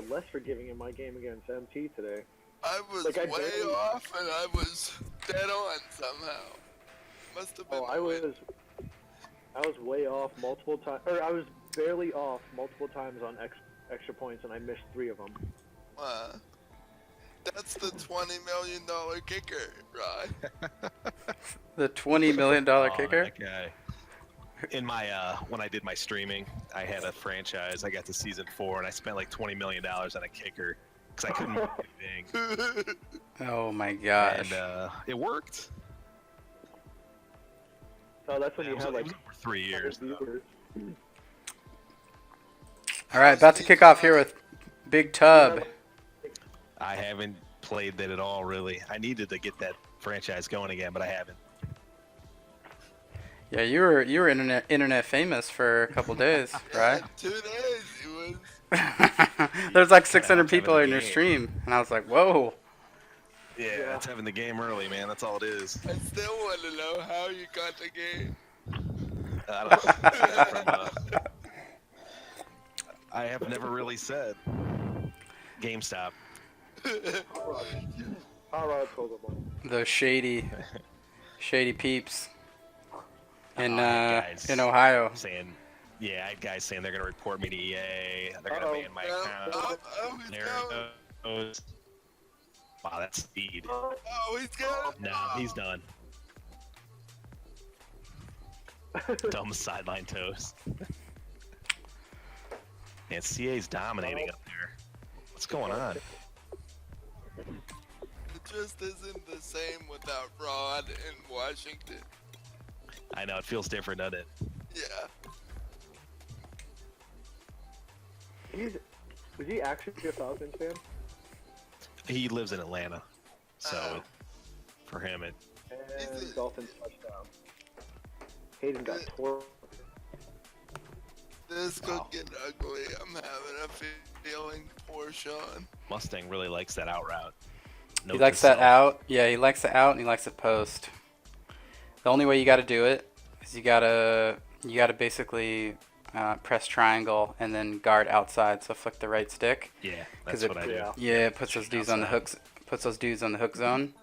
less forgiving in my game against MT today. I was Like, way off, and I was dead on somehow. Must have been. Oh, I was way off multiple times, or I was barely off multiple times on extra points, and I missed 3 of them. That's the $20 million kicker, right? The $20 million kicker? That guy. In my when I did my streaming, I had a franchise. I got to season 4, and I spent like $20 million on a kicker because I couldn't do anything. Oh my gosh! And it worked. Oh, that's when you had like it was over 3 years. All right, about to kick off here with Big Tub. I haven't played that at all, really. I needed to get that franchise going again, but I haven't. Yeah, you were internet famous for a couple days, right? 2 days it was. There's like 600 people in your stream, and I was like, whoa. Yeah, that's having the game early, man. That's all it is. I still want to know how you got the game. I don't know. I have never really said GameStop. Those shady peeps in Ohio. Saying, yeah, I had guys saying they're gonna report me to EA. They're gonna ban my account. There it goes. Wow, that's speed. Oh, he's got it. No, he's done. Dumb sideline toes. And CA's dominating up there. What's going on? It just isn't the same without Rod in Washington. I know, it feels different, doesn't it? Yeah. Was he actually a Falcons fan? He lives in Atlanta, so for him it. And Dolphins touchdown. Hayden got torn. This could get ugly. I'm having a feeling. Poor Sean. Mustang really likes that out route. He likes that out. Yeah, he likes the out and he likes the post. The only way you got to do it is you gotta basically press triangle and then guard outside. So flick the right stick. Yeah, that's what I do. Yeah, it puts those dudes on the hooks. Puts those dudes on the hook zone.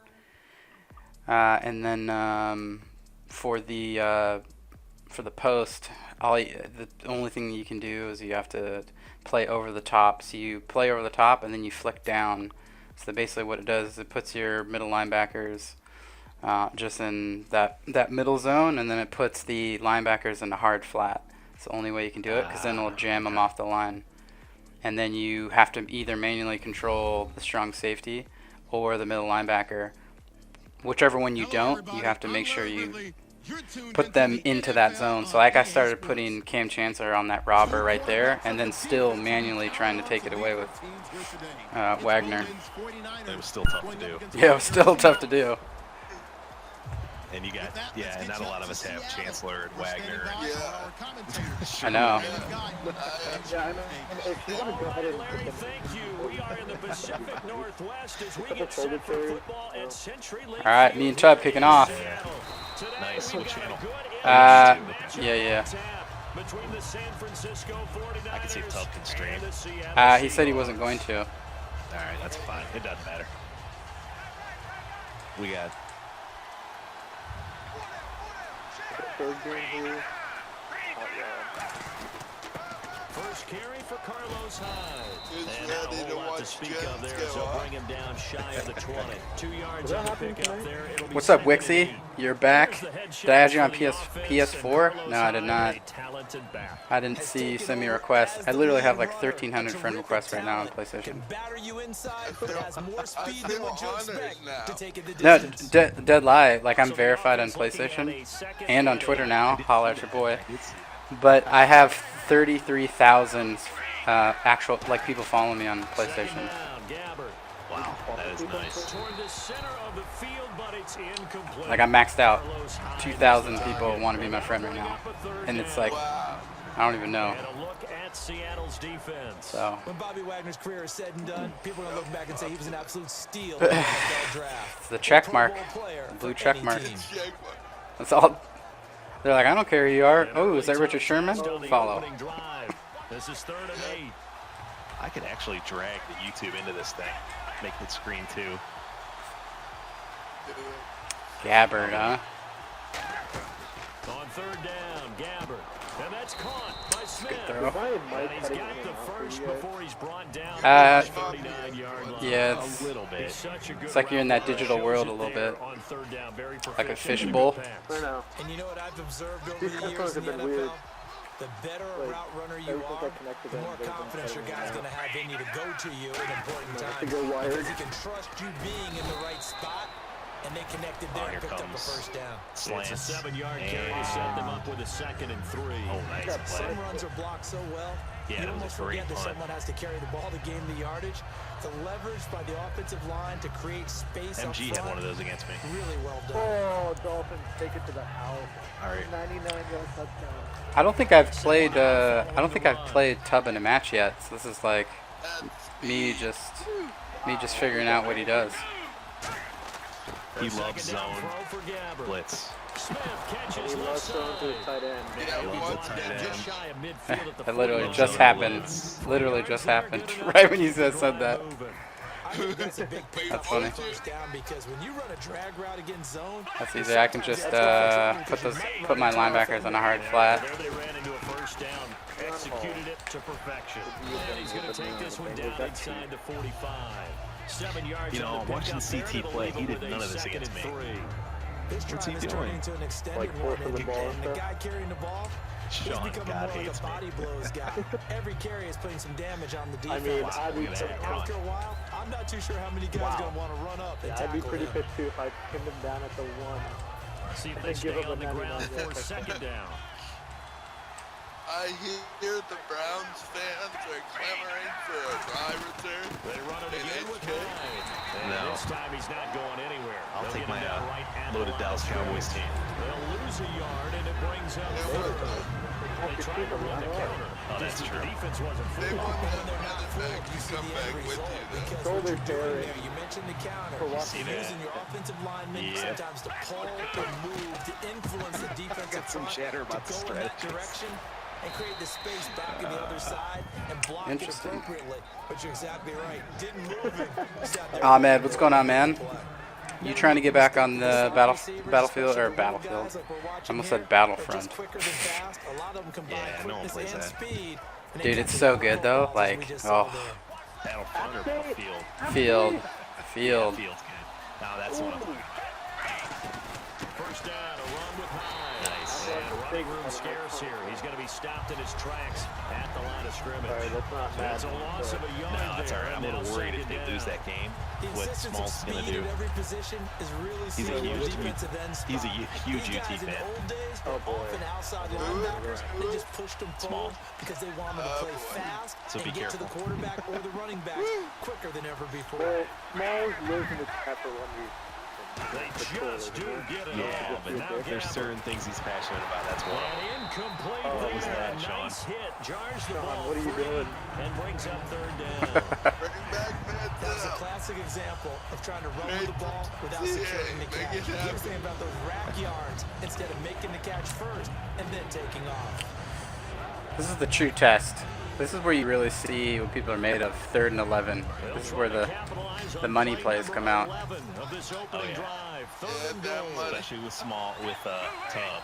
And then for the post, the only thing you can do is you have to play over the top. So you play over the top and then you flick down. So basically what it does is it puts your middle linebackers just in that middle zone, and then it puts the linebackers in a hard flat. It's the only way you can do it, because then it'll jam them off the line. And then you have to either manually control the strong safety or the middle linebacker. Whichever one you don't, you have to make sure you put them into that zone. So like I started putting Cam Chancellor on that robber right there, and then still manually trying to take it away with Wagner. It was still tough to do. Yeah, it was still tough to do. And you got, yeah, not a lot of us have Chancellor and Wagner. Yeah. I know. Thank you. We are in the Pacific Northwest as we get set for football at CenturyLink. All right, me and Chubb kicking off. Nice. What channel? Yeah. I can see if Tubb can stream. He said he wasn't going to. All right, that's fine. It doesn't matter. We got. First carry for Carlos Hyde. He's And ready a to whole lot watch to speak Jets of there, go so off. bring him down shy of the 20. 2 yards on the pickup there. It'll be What's up, second and Wixie? 8. You're back. Did I add you on PS4? No, I did not. A talented back. I didn't see you send me a request. I literally have like 1,300 friend requests right now on PlayStation. No, dead lie. Like, I'm verified on PlayStation and on Twitter now. Holla at your boy. But I have 33,000 actual, like, people following me on PlayStation. Wow, that is nice. Like, I'm maxed out. 2,000 people want to be my friend right now. And it's like, I don't even know. So. When Bobby Wagner's career is said and done, people are going to look back and say he was an absolute steal in that draft. It's the check mark. The blue check mark. That's all. They're like, I don't care who you are. Oh, is that Richard Sherman? Follow. This is 3rd and 8. I could actually drag the YouTube into this thing, make the screen too. Gabbard, huh? On third down, Gabbard. And that's caught by Smith. throw. Is my And mic he's cutting got in the and out for first you guys? before he's brought down. Uh, 39-yard line. Yeah, it's A little bit. He's such a good it's like you're in that route runner. digital Shows world it a little there bit. on third down. Very Like a proficient fishbowl. in the pass. I know. And you know what I've observed over These the years headphones in the have been NFL? weird. The better a Like, route runner you ever since I are, connected the them, more they've been confidence your cutting guy's out. going to have in you to go to you at important I have to times. go wired. Because he can trust you being in the right spot, and they connected there here and picked up a comes first down. slants. It's a 7-yard carry to set them up with a 2nd and 3. Oh, nice play. Some runs are blocked so well, Yeah, you that was a almost great forget that punt. someone has to carry the ball to gain the yardage. The leverage by the offensive line to create space up MG front, had one of those against me. really well done. Oh, Dolphins take it to the house. All right. 99-yard touchdown. I don't think I've played. I don't think I've played Tub in a match yet. So this is like me just figuring out what he does. He loves Second down zone throw for Gabbard. blitz. Smith He catches left loves throwing to his side. tight end. Yeah, He'll be one brought down tight just end. shy of midfield at the That literally 40. just happened. Literally just happened. Right when you said that. I think that's a big pickup That's funny. on first down because when you run a drag route against zone, That's easy. I can just put my linebackers on a hard flat. There they ran into a first down. Executed it to perfection. And he's going to take this one down inside the 45. 7 yards. You know, on the watching pickup there. CT They'll play, leave he it did with a none of this 2nd against and me. 3. this What's drive he is doing? turning into an extended Like one, forcing the ball and and the stuff? guy carrying the ball, he's Sean, becoming God more like hates a me. body blows guy. Every carry is putting some damage on the I defense. mean, I'd be, Look at that. After a while, I'm not too sure how many guys are going to want to run up and I'd be tackle pretty him. pissed too if I pinned him down at the 1. See if And they then give stay him on the a ground 99 for yard 2nd down. I hear the Browns fans are clamoring for a try return. They run it in again with HK. Hyde. And No. this time he's not going anywhere. I'll They'll take get him my down right at the loaded line Dallas of scrimmage. Cowboys team. They'll lose a yard and it brings up They third. won. They tried to run the counter. Oh, that's The true. defense wasn't They full. won When that they're not running back full, you to see come the back end with result you. Though. because Shoulder what you're doing tearing. there, you mentioned the counter. For what? See You're that? using your offensive linemen Yeah. sometimes to pull and move to influence the defensive got some front chatter about to the go in that strategies. direction and create the space back in the other side and block it Interesting. appropriately. But you're exactly right. Didn't move him. Sat there Ahmed, what's going on, man? play. You trying to get back on the battlefield or battlefield? I almost said Battlefront. Yeah, no one plays that. Dude, it's so good though. Like, oh, Battlefront or Battlefield? field. Field's good. Now that's what I'm talking First down, a run with Hyde. Nice. And running room scarce here. He's going to be stopped in his tracks at the line of scrimmage. Sorry, that's not So that's a Madden, loss of a yard No, that's there, all right. I'm a and little they'll worried take if it they lose down. that game. The What insistence of Small's gonna speed do? at every position is really He's a seeing huge- the defensive end he's a spot. huge These guys UT in the fan. old days Oh, were boy. often outside linebackers. They just pushed them forward because they wanted to play fast So be and get to the careful. quarterback or the running back quicker than ever before. Well, Smalls lives in the trap for 1 week. They just do get it Yeah, off. but And now there's Gabbard. certain things he's passionate about. That's one. And incomplete what was there. that, Sean? Nice hit. Jars the Sean, ball what are you free doing? and brings up third down. Bring back man That's a down. classic example of trying to run with the ball without Yeah, securing the make catch. it You happen. saying about those rack yards instead of making the catch first and then taking off. This is the true test. This is where you really see what people are made of. 3rd and 11. This is where the money plays come out. Of this opening yeah. drive. Third Yeah, and that goal. money. Especially with Tub.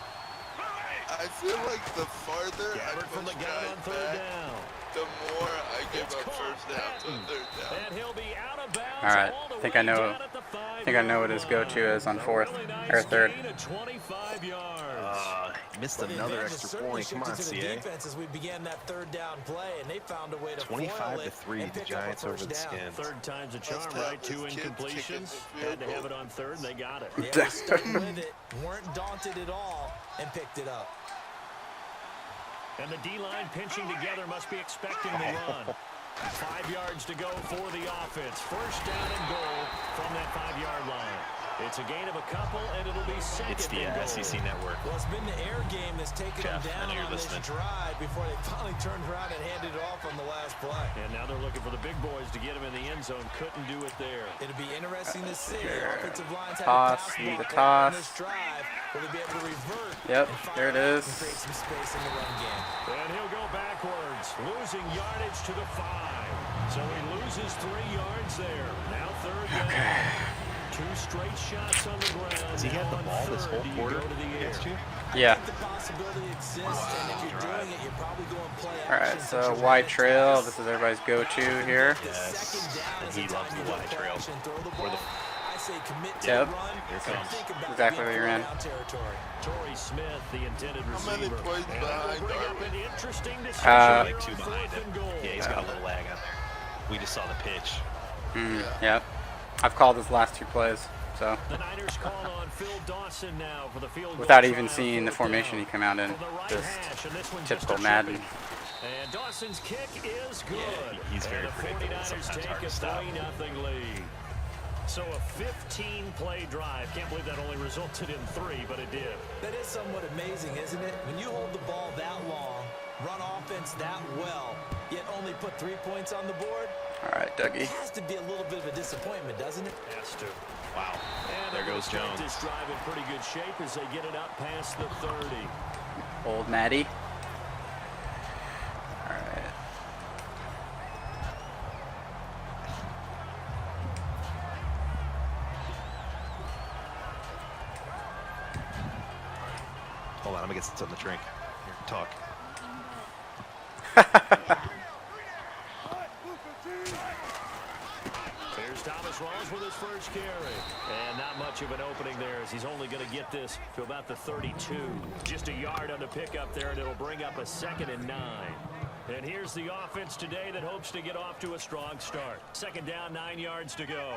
I feel like the farther I Gabbard from the push gun on guys third back, down. the more I give It's up caught. first downs on Patton. third down. And he'll be out of bounds. All right, all the think way I know- down at the I think I know what his 5-yard go-to is on line. 4th A really nice or 3rd. gain of 25 yards. Missed Well, the another advantage extra certainly point. Come on, shifted to the CA. defense as we began that third down play, and they found a way to 25 foil to it 3, and the pick up a Giants over first the down. Skins. Third time's a charm, Must have right? 2 this kid kicking incompletions. the Had to field have it goal. on third, and they got it. Yeah, they stuck with it, weren't daunted at all, and picked it up. And the D-line pinching together must be expecting the run. 5 yards to go for the offense. First down and goal from that 5-yard line. It's a gain of a couple, and it'll be second It's the and goal. SEC Network. Well, it's been the air game that's taken Jeff, them I down know you're on this listening. drive before they finally turned around and handed it off on the last play. And now they're looking for the big boys to get him in the end zone. Couldn't do it there. It'll be interesting to see. Offensive lines have Toss, a pass need block the on toss. this drive. Will they be able to revert? Yep, and fire there it out is. and create some space in the run game? And he'll go backwards, losing yardage to the 5. So he loses 3 yards there. Now third down. 2 straight shots on the ground. Has he had the ball this whole quarter against you? Yeah. The possibility exists, and if you're doing it, you're probably going play All right, action, so you're wide gonna trail. test. This is everybody's go-to here. Yes. And he loves the wide trail. Or the I say commit to Yep. the run. Here it and comes. think about Exactly being what you ran. third down territory. Torrey Smith, the intended How many receiver. points And behind that'll bring are up we? an interesting decision like here 2 on behind 4th him. and goal. Yeah, he's got a little lag on there. We just saw the pitch. Yep. I've called his last 2 plays, so The Niners call on Phil Dawson now for the field goal without even try on seeing the 4th formation he down. came out in, From the right just hash, and this one just typical a Madden. chippy. And Dawson's kick is good. Yeah, he's very and the predictable. 49ers Sometimes take hard a to stop. 3-0 lead. So a 15-play drive. Can't believe that only resulted in 3, but it did. That is somewhat amazing, isn't it? When you hold the ball that long, run offense that well, yet only put 3 points on the board, All right, Dougie. it has to be a little bit of a disappointment, doesn't it? Has to. Wow. And There they're goes gonna start Jones. This drive in pretty good shape as they get it up past the 30. Old Maddie. All right. Hold on, I'm gonna get something to drink. Here, talk. Here's Thomas Rawls with his first carry. And not much of an opening there as he's only going to get this to about the 32. Just a yard on the pickup there, and it'll bring up a 2nd and 9. And here's the offense today that hopes to get off to a strong start. 2nd down, 9 yards to go.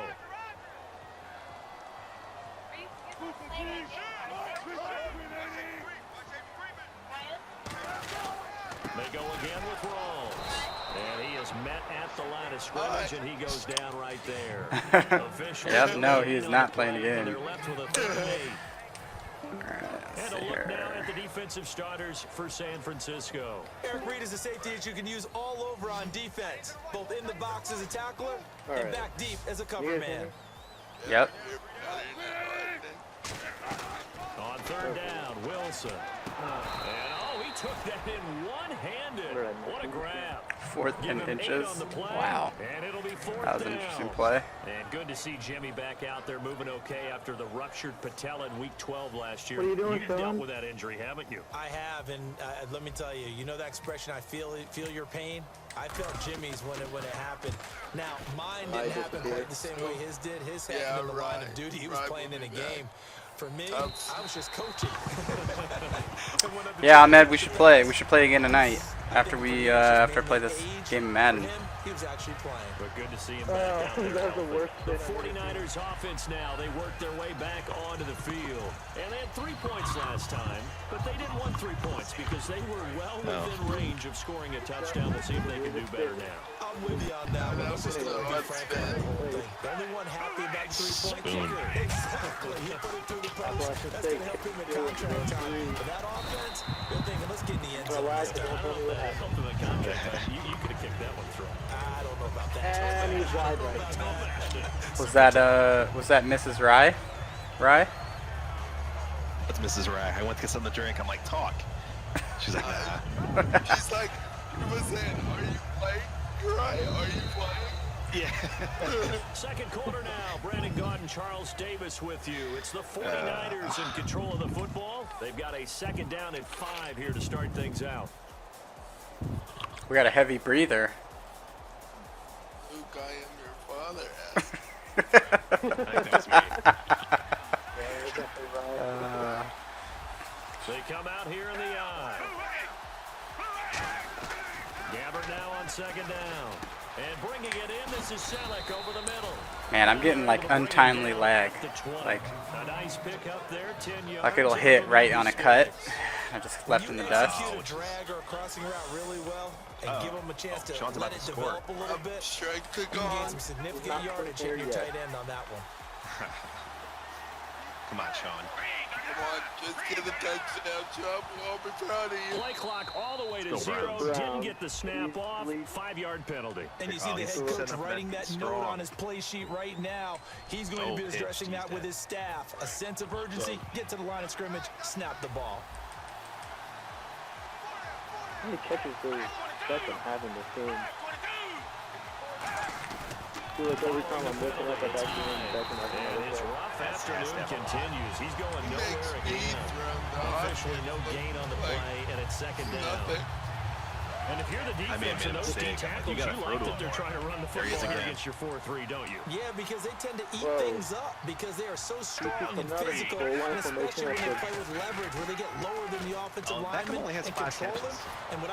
They go again with Rawls. And he is met at the line of scrimmage, and he goes down right there. Officials Yep, no, he on is the not playing play, the and game. they're left with a 3rd and 8. All right, let's And see a look now here. at the defensive starters for San Francisco. Eric Reed is a safety that you can use all over on defense, both in the box as a tackler All and right. back deep as a cover You guys man. hear me? Yep. On 3rd down, Wilson. And he took that in one-handed. What did I miss? What a grab. 4th Give and him 8 inches. on the play, Wow. And it'll be 4th That was an down. interesting play. And good to see Jimmy back out there moving okay after the ruptured patella in Week 12 last year. What are you doing, You've dealt Sean? with that injury, haven't you? I have, and let me tell you, you know that expression, I feel your pain? I felt Jimmy's when it happened. Now, mine didn't happen quite the same way his did. His happened in the line of duty. He was playing in a game. For me, I was just coaching. Yeah, Ahmed, we should play. We should play again tonight after I play this game of Madden. He was actually playing. But good to see him back out there. That was the worst The thing I've ever 49ers offense now, they worked their way back onto the field. And they had 3 points last time, but they didn't want 3 points because they were well within range of scoring a touchdown. We'll see if they can do better now. I'm with you on that one. Let's just go and be frank on the whole thing. The only one happy about the 3-point kicker. Exactly. He put it through the post. That's going to help him in contract time. But that offense, they're thinking, let's get in the end zone this time. I don't know if that helped in the contract time. You could have kicked that one through. I don't know about that. And he's wide right. Was that Mrs. Rye? Rye? That's Mrs. Rye. I went to get something to drink. I'm like, talk. She's like, nah. She's like, he was saying, are you playing? You're right, are you playing? Yeah. Second quarter now. Brandon Gaudin, Charles Davis with you. It's the 49ers in control of the football. They've got a 2nd down and 5 here to start things out. We got a heavy breather. Luke, I am your father. I think that was me. They come out here in the eye. Gabbert now on 2nd down. And bringing it in, this is Selleck over the middle. Man, I'm getting like untimely lag. Like A nice pick up there, 10 yards. like it'll hit right on a cut. I just left in the dust. Execute a drag or a crossing route really well and give them a chance to Sean's let about it to score. develop a little bit. Strike to You can go. gain some significant yardage hitting your tight end on that one. Come on, Sean. Come on, just get the touchdown, Chubb. We'll be proud of you. Play clock all the way to Still 0. Browns. Didn't get the snap off. 5-yard penalty. And you see the head Setting coach up writing that that note strong. on his play sheet right now. He's going to be pitch, addressing that he's with dead. his staff. A sense of urgency, get to the line of scrimmage, snap the ball. How many catches does Beckham have in this game? feel like every time I'm looking up at that game, that's And his rough afternoon continues. He's going nowhere again. Officially no gain on the play, and it's second down. And if you're the defense and those D tackles, you like that they're trying to run the football here against your 4-3, don't you? Yeah, because they tend to eat things up because they are so strong and physical, and especially when they play with leverage, where they get lower than the offensive lineman and control them. And what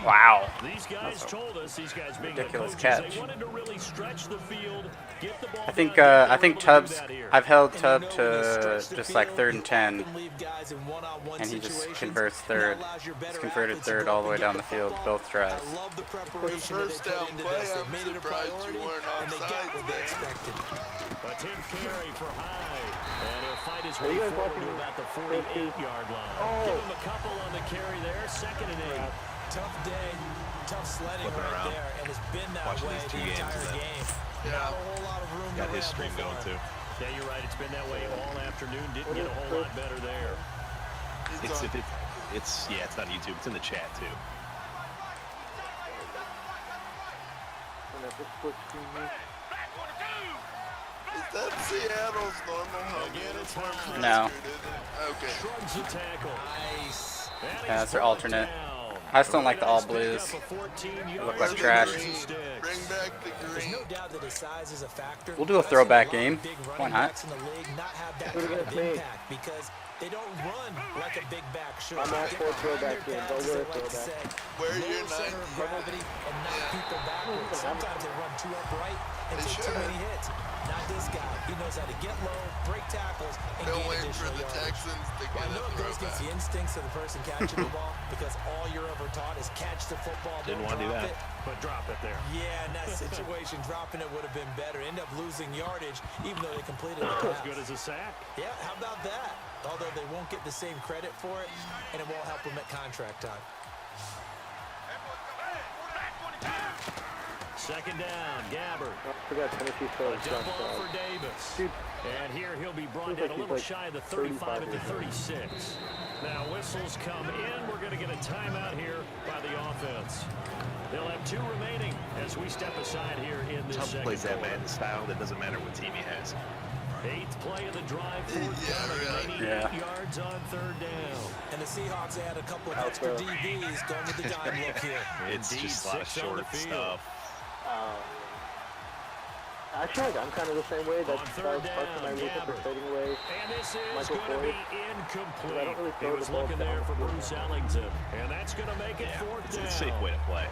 Wow. These guys told us, these guys being ridiculous coaches, catch. they wanted to really stretch the field, get the ball I think Tubbs. I've held Tubb to just like 3rd and 10, and he just converts third. He's converted third all the way down the field, both drives. For the first down play, I'm surprised you weren't offside there. A Tim Carey for Hyde, and he'll fight his way forward to about the 48-yard line. Give him a couple on the carry there, 2nd and 8. Tough day, tough sledding right there, and it's been that way the entire game. Not a whole lot of room. Got his stream going too. Yeah, you're right. It's been that way all afternoon. Didn't get a whole lot better there. It's on YouTube. It's in the chat too. Is that Seattle's normal uniform? No. Okay. Shrugs the tackle. Nice. Yeah, that's their alternate. I just don't like the all blues. They look like trash. Bring back the green. No doubt that his size is a factor. We'll do a throwback game. Why not? Because they don't run like a big back should. I'm not for throwback games. I'll wear a throwback. Where your Center of gravity and knock people backwards. Sometimes they run too upright and take too many hits. Not this guy. He knows how to get low, break tackles, and They'll gain wait for additional the yardage. Texans to get I know a it goes against throwback. the instincts of the person catching the ball because all you're ever taught is catch the football, Didn't don't want to do drop that. it. But drop it there. Yeah, in that situation, dropping it would have been better. End up losing yardage, even though they completed the As pass. good as a sack. Yeah, how about that? Although they won't get the same credit for it, and it won't help them at contract time. Second down, Gabbard. I forgot Tennessee A Phillips. dump off for Davis. Dude. And here he'll be brought Seems down like a he's little like shy of the 35 at the 35 36. Now whistles come in. We're going to get a timeout here by the offense. They'll have 2 remaining as we step aside here in this Tubbs second plays that quarter. Madden style. That doesn't matter what team he has. 8th play of the drive, 4th down, remaining 8 yards on 3rd down. And the Seahawks add a couple of extra DBs going with the dime look here. It's Indeed, just a lot of 6 on the short field. stuff. I feel like I'm kind of the same way. That's On 3rd part of my down, reason for Gabbard. fading away. And this is Michael going to be Floyd. incomplete. I don't really He throw was the ball looking there for downfield. Bruce Ellington. And that's going to make it Yeah, 4th it's down. a safe way to play.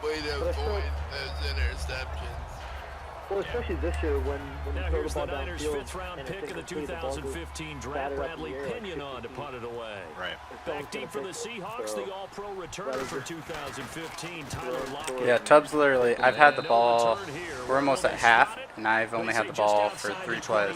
Way to avoid those interceptions. Well, especially this year when Now you throw here's the the ball Niners' downfield 5th round and pick it's of the incomplete, the ball goes 2015 draft, batted up in Bradley the air like Pinion 60 on to feet. punt it away. Right. Back deep for the Seahawks, the all-pro returner for 2015, Tyler Lockett. Yeah, Tubbs literally. I've had the No ball. return here. We're almost at half, and I've only had the ball for 3 plays.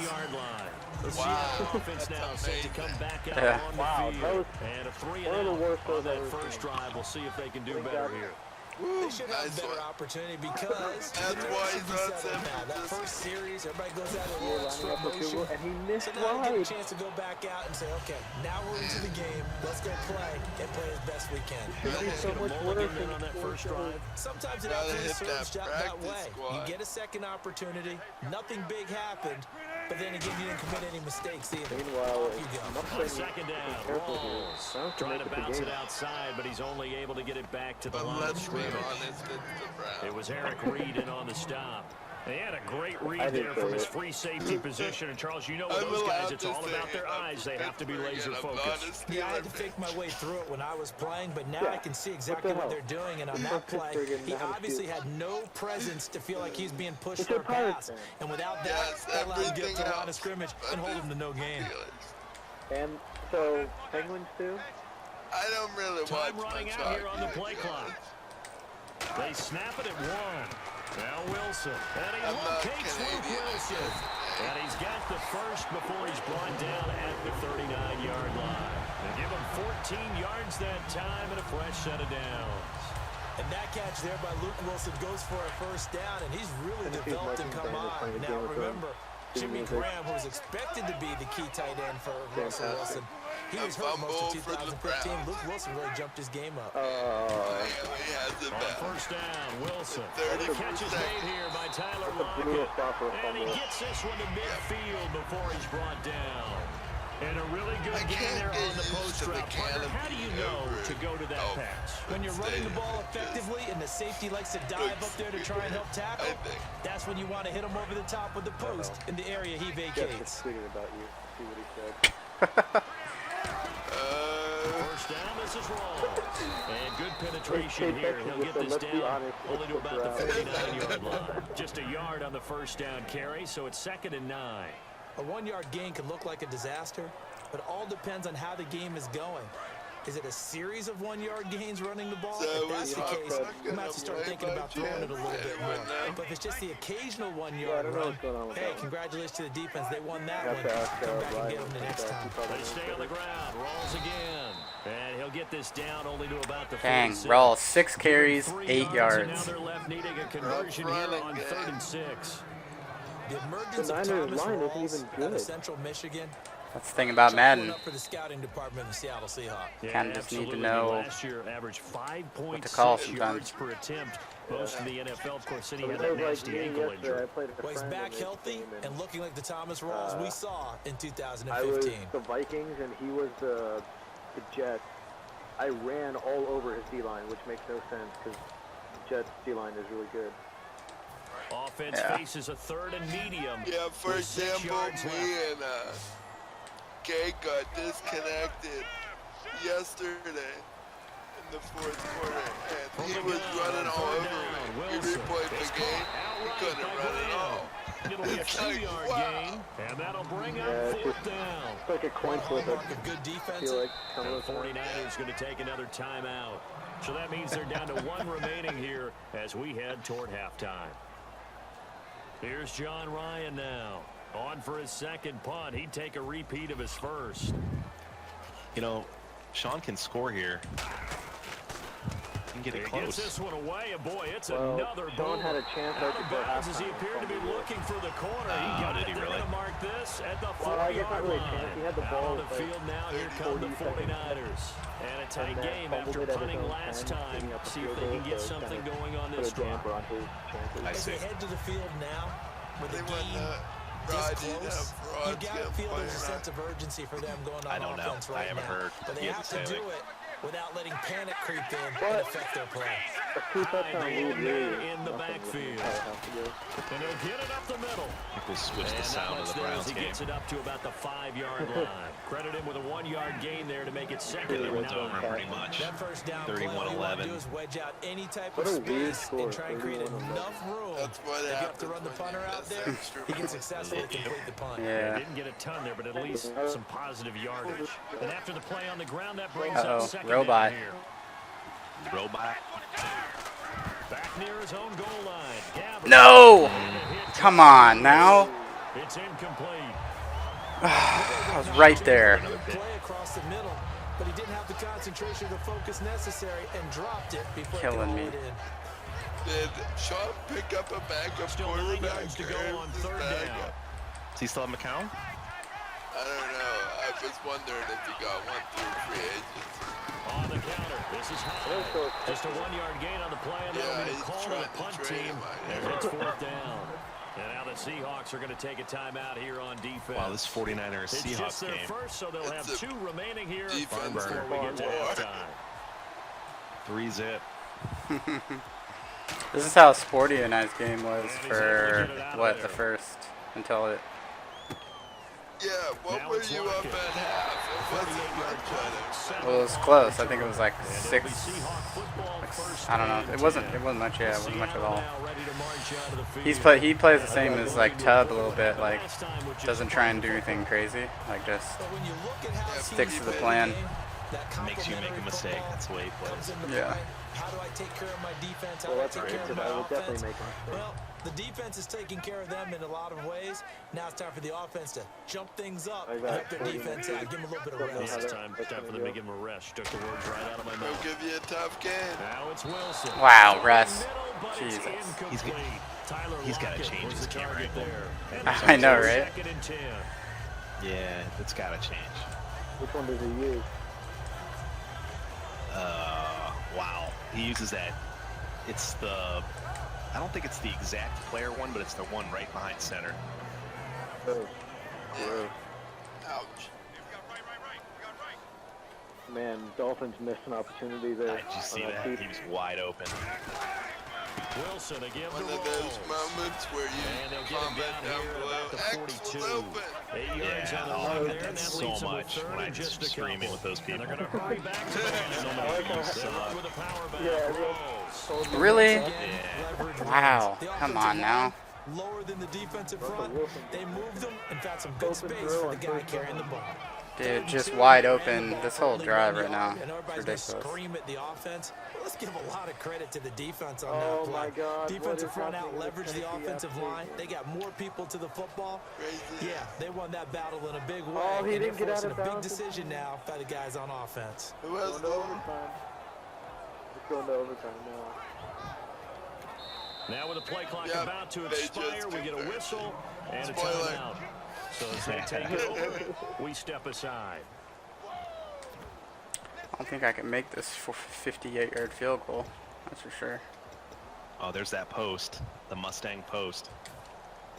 The Seahawks offense now set to come back out Yeah. on Wow, the that field. was And a 3 one of and the out worst on I've that ever first seen. drive. We'll see if they can do Thank better God. here. They should have a Nice better one. opportunity because That's why he's on San that first series, everybody goes out of Yeah, the extra lining up for field goal, emotion. and he missed So now you get a wide. chance to go back out and say, okay, now we're into the game. Let's go play and play as best we can. It'd be so much worse Mulligan than in on that first drive. Sometimes it Gotta actually hit serves that job that practice way. squad. You get a second opportunity, nothing big happened, but then again, you didn't commit any mistakes either. Meanwhile, Off you go. nothing. Second down, Careful here. Rawls Sounds to trying make to it the bounce game. it outside, but he's only able to get it back to the But line of let's be scrimmage. honest, it's the Browns. It was Eric Reed in on the stop. He had a great read I did there from say his it. free safety position. And Charles, you know with I'm those guys, allowed it's to all say about their it. I'm eyes. They have to be laser I'm focused. not a Yeah, I had to Steeler fake my way through it when I was playing, but now Yeah. I can see What exactly the what hell? they're doing. And on Who that fucking play, friggin' he know how to obviously shoot? had no presence to feel like he's being pushed It's for a a Pirates pass. fan. And without that, Yes, that allowed him to get everything to the line of else, scrimmage but and hold it's him to no gain. Steelers. And so, Penguins too? I don't really watch Time running much out here on the hockey, play to be clock. honest. They snap it at 1. Now Wilson. And he I'm not locates Luke Canadian. Wilson. And he's got the first before he's brought down at the 39-yard line. They give him 14 yards that time and a fresh set of downs. And that catch there by Luke Wilson goes for a first down, and he's really Tennessee's developed and marching come band is playing on. a Now game with remember, Jimmy Jimmy Music. Graham, who was expected to be the key tight end for Russell Wilson, He was hurt most of 2015. Luke Wilson really jumped his game up. On first down, Wilson. The catch is made here by Tyler Lockett. And he gets this one to midfield before he's brought down. And a really good game there on the post route. Parker, how do you know to go to that pass? When you're running the ball effectively and the safety likes to dive up there to try and help tackle, that's when you want to hit him over the top with the post in the area he vacates. About you. See what he said. First down, this is Rawls. And good penetration here. He'll get this down only to about the 49-yard line. Just a yard on the first down carry, so it's 2nd and 9. A 1-yard gain can look like a disaster, but it all depends on how the game is going. Is it a series of 1-yard gains running the ball? If that's the case, you might have to start thinking about throwing it a little bit more. But if it's just the occasional 1-yard run, hey, congratulations to the defense. They won that one. Come back and get them the next time. They stay on the ground. Rawls again. And he'll get this down only to about the 46. Dang, Rawls, 6 carries, 8 yards. Now they're left needing a conversion here on 3rd and 6. The emergence of Thomas Rawls out of Central Michigan. That's the thing about Madden. For the scouting department of the Seattle Seahawks. Kind of just need to know last year averaged 5.6 yards per attempt. Most of the NFL, of course, City had that nasty ankle injury. Well, he's back healthy and looking like the Thomas Rawls we saw in 2015. I was the Vikings and he was the Jets. I ran all over his D-line, which makes no sense because the Jets' D-line is really good. Offense faces a 3rd and medium. Yeah, for example, me and Gay got disconnected yesterday in the 4th quarter, and he was running all over me. He replayed the game, he couldn't run at all. It'll be a 2-yard gain, and that'll bring up 4th down. It's like a coin flip. Good defense. I feel like The 49ers going to take another timeout. So that means they're down to 1 remaining here as we head toward halftime. Here's John Ryan now. On for his 2nd punt. He'd take a repeat of his first. You know, Sean can score here. He can get it close. Gets this one away, and boy, it's another Sean ball. had a chance Out of bounds as he appeared to be looking for the corner. He got it. They're going to mark this at the 4-yard line. He had the ball on the field now. Here come the 49ers. And a tight game after punting last time. See if they can get something going on this drive. As they head to the field now, with the game this close, you got to feel there's a sense of urgency for them going on offense right now. I haven't heard. But they have to do it without letting panic creep in and affect their play. In the backfield. And he'll get it up the middle. People switch the sound of the Browns game. He gets it up to about the 5-yard line. Credit him with a 1-yard gain there to make it 2nd and 9. Pretty much. That first down 31-11. do is wedge out any type of space and try and create enough room. That's what if you have happens to run the punter out there, he can successfully complete the punt. Yeah. Didn't get a ton there, but at least some positive yardage. And after the play on the ground, that brings up 2nd Robot. down here. Robot. Back near his own goal line. Gabbard. No! Come on, now. It's incomplete. I was right there. Play across the middle, but he didn't have the concentration or the focus necessary and dropped it before Killing he me. could hold it in. Did Sean pick up a backup Still 9 quarterback? yards to go on 3rd down. Does he still have McCown? I don't know. I was wondering if he got one through free agency. On the counter, this is high. Just a 1-yard gain on the play, and that'll be the call to the punt team. And it's 4th down. And now the Seahawks are going to take a timeout here on defense. Wow, this 49ers It's just Seahawks their game. first, so they'll have 2 remaining here before defense we get to halftime. 3-zip. This is how sporty a nice game was for, what, the first, until it... Yeah, what Now were it's you up Lockett. at half? It wasn't much better. Well, it was close. I think it was like And 6... it'll be Seahawk football first I don't know. and It wasn't 10. much, yeah, it wasn't much at all. Seattle now ready to march out of the field. He plays the same as like Tubb a little bit, like doesn't try and do anything crazy, like just But when you look at how sticks to the teams plan. play the game, that Makes you make a complementary mistake. football That's the way he plays. comes into Yeah. play. How do I take care of my defense? How Well, do I that's take right. care of I my would definitely offense? make a mistake. Well, the defense is taking care of them in a lot of ways. Now it's time for the offense to jump things up and help their defense out. Give them a little bit of Yeah, rest. it's time for them to give him a rest. Took the words right out of my We'll mouth. give you a tough game. Now it's Wilson. Wow, Russ. Middle, but it's Jesus. incomplete. Tyler he's gotta Lockett change was his the camera target angle. there. And I know, right? 2nd and 10. Yeah, it's got to change. Which one does he use? Wow. He uses that. It's the. I don't think it's the exact player one, but it's the one right behind center. Oh, Yeah. Ouch. man, Dolphins missed an opportunity there. Did you see that? He was wide open. Wilson again. One of those moments where you comment down below, X was open. 8 yards Yeah, on the oh, run I there, get and that that so leaves them with much third when and I'm just a streaming couple. with those And people. they're going to hurry back to the pass. They run with a power back. Rolls. Really? Leverage Wow. runs. The Come offensive on now. line, lower than the defensive front. They moved them and found some good space for the guy carrying the ball. Dude, just wide open this whole drive right now. And It's everybody's ridiculous. gonna scream at the offense. Well, let's give a lot of credit to the defense on Oh that my play. God, what Defensive is front out happening with leveraged the Tennessee offensive athlete? line. They got more people to the football. Crazy. Yeah, they won that battle in a big way. Oh, he and they're didn't get out forcing of a big bounds. decision now by the guys on offense. Who has Going to the overtime. It's going to overtime now. Now with the play clock Yep, about to they just expire, we get a converted. whistle and a Spoiler. timeout. So as they take it over, we step aside. I don't think I can make this for 58-yard field goal. That's for sure. Oh, there's that post. The Mustang post.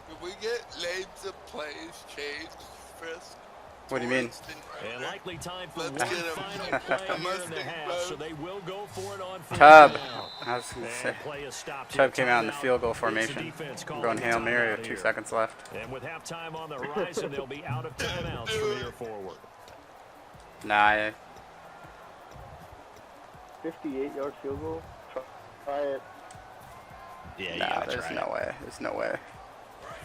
Did we get lanes of plays changed, Frisk? What do you mean? And likely time for Let's one get him. final play here in the Mustang half, mode. so they will go for it on fourth Tub. down. I was going to say. And play is stopped Chubb here. came out in the Timeout. field goal It's the formation. defense I'm calling going the Hail Mary timeout with 2 here. seconds left. And with halftime on the horizon, they'll be out of timeouts from here forward. Nah, 58-yard field goal. Try it. Yeah, you nah, gotta there's try no it. way. There's no way.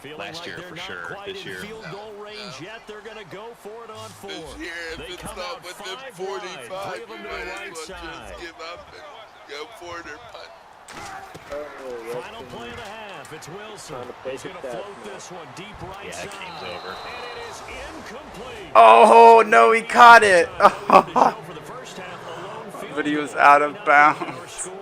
Feeling Last like year they're for not sure. quite This in year, field goal range yet. They're going to go for it on This fourth. year, They if it's come not out within 5 45, wide, 3 of them you to the might right as well side. just give up and go for it or punt. Oh, Final play of the half. It's Wilson. Trying to play He's going to the stats float now. this one deep right Yeah, side. that game's over. And it is incomplete. Oh, no, he caught it. For the first half, a lone field But he was goal. out of 39 bounds. score.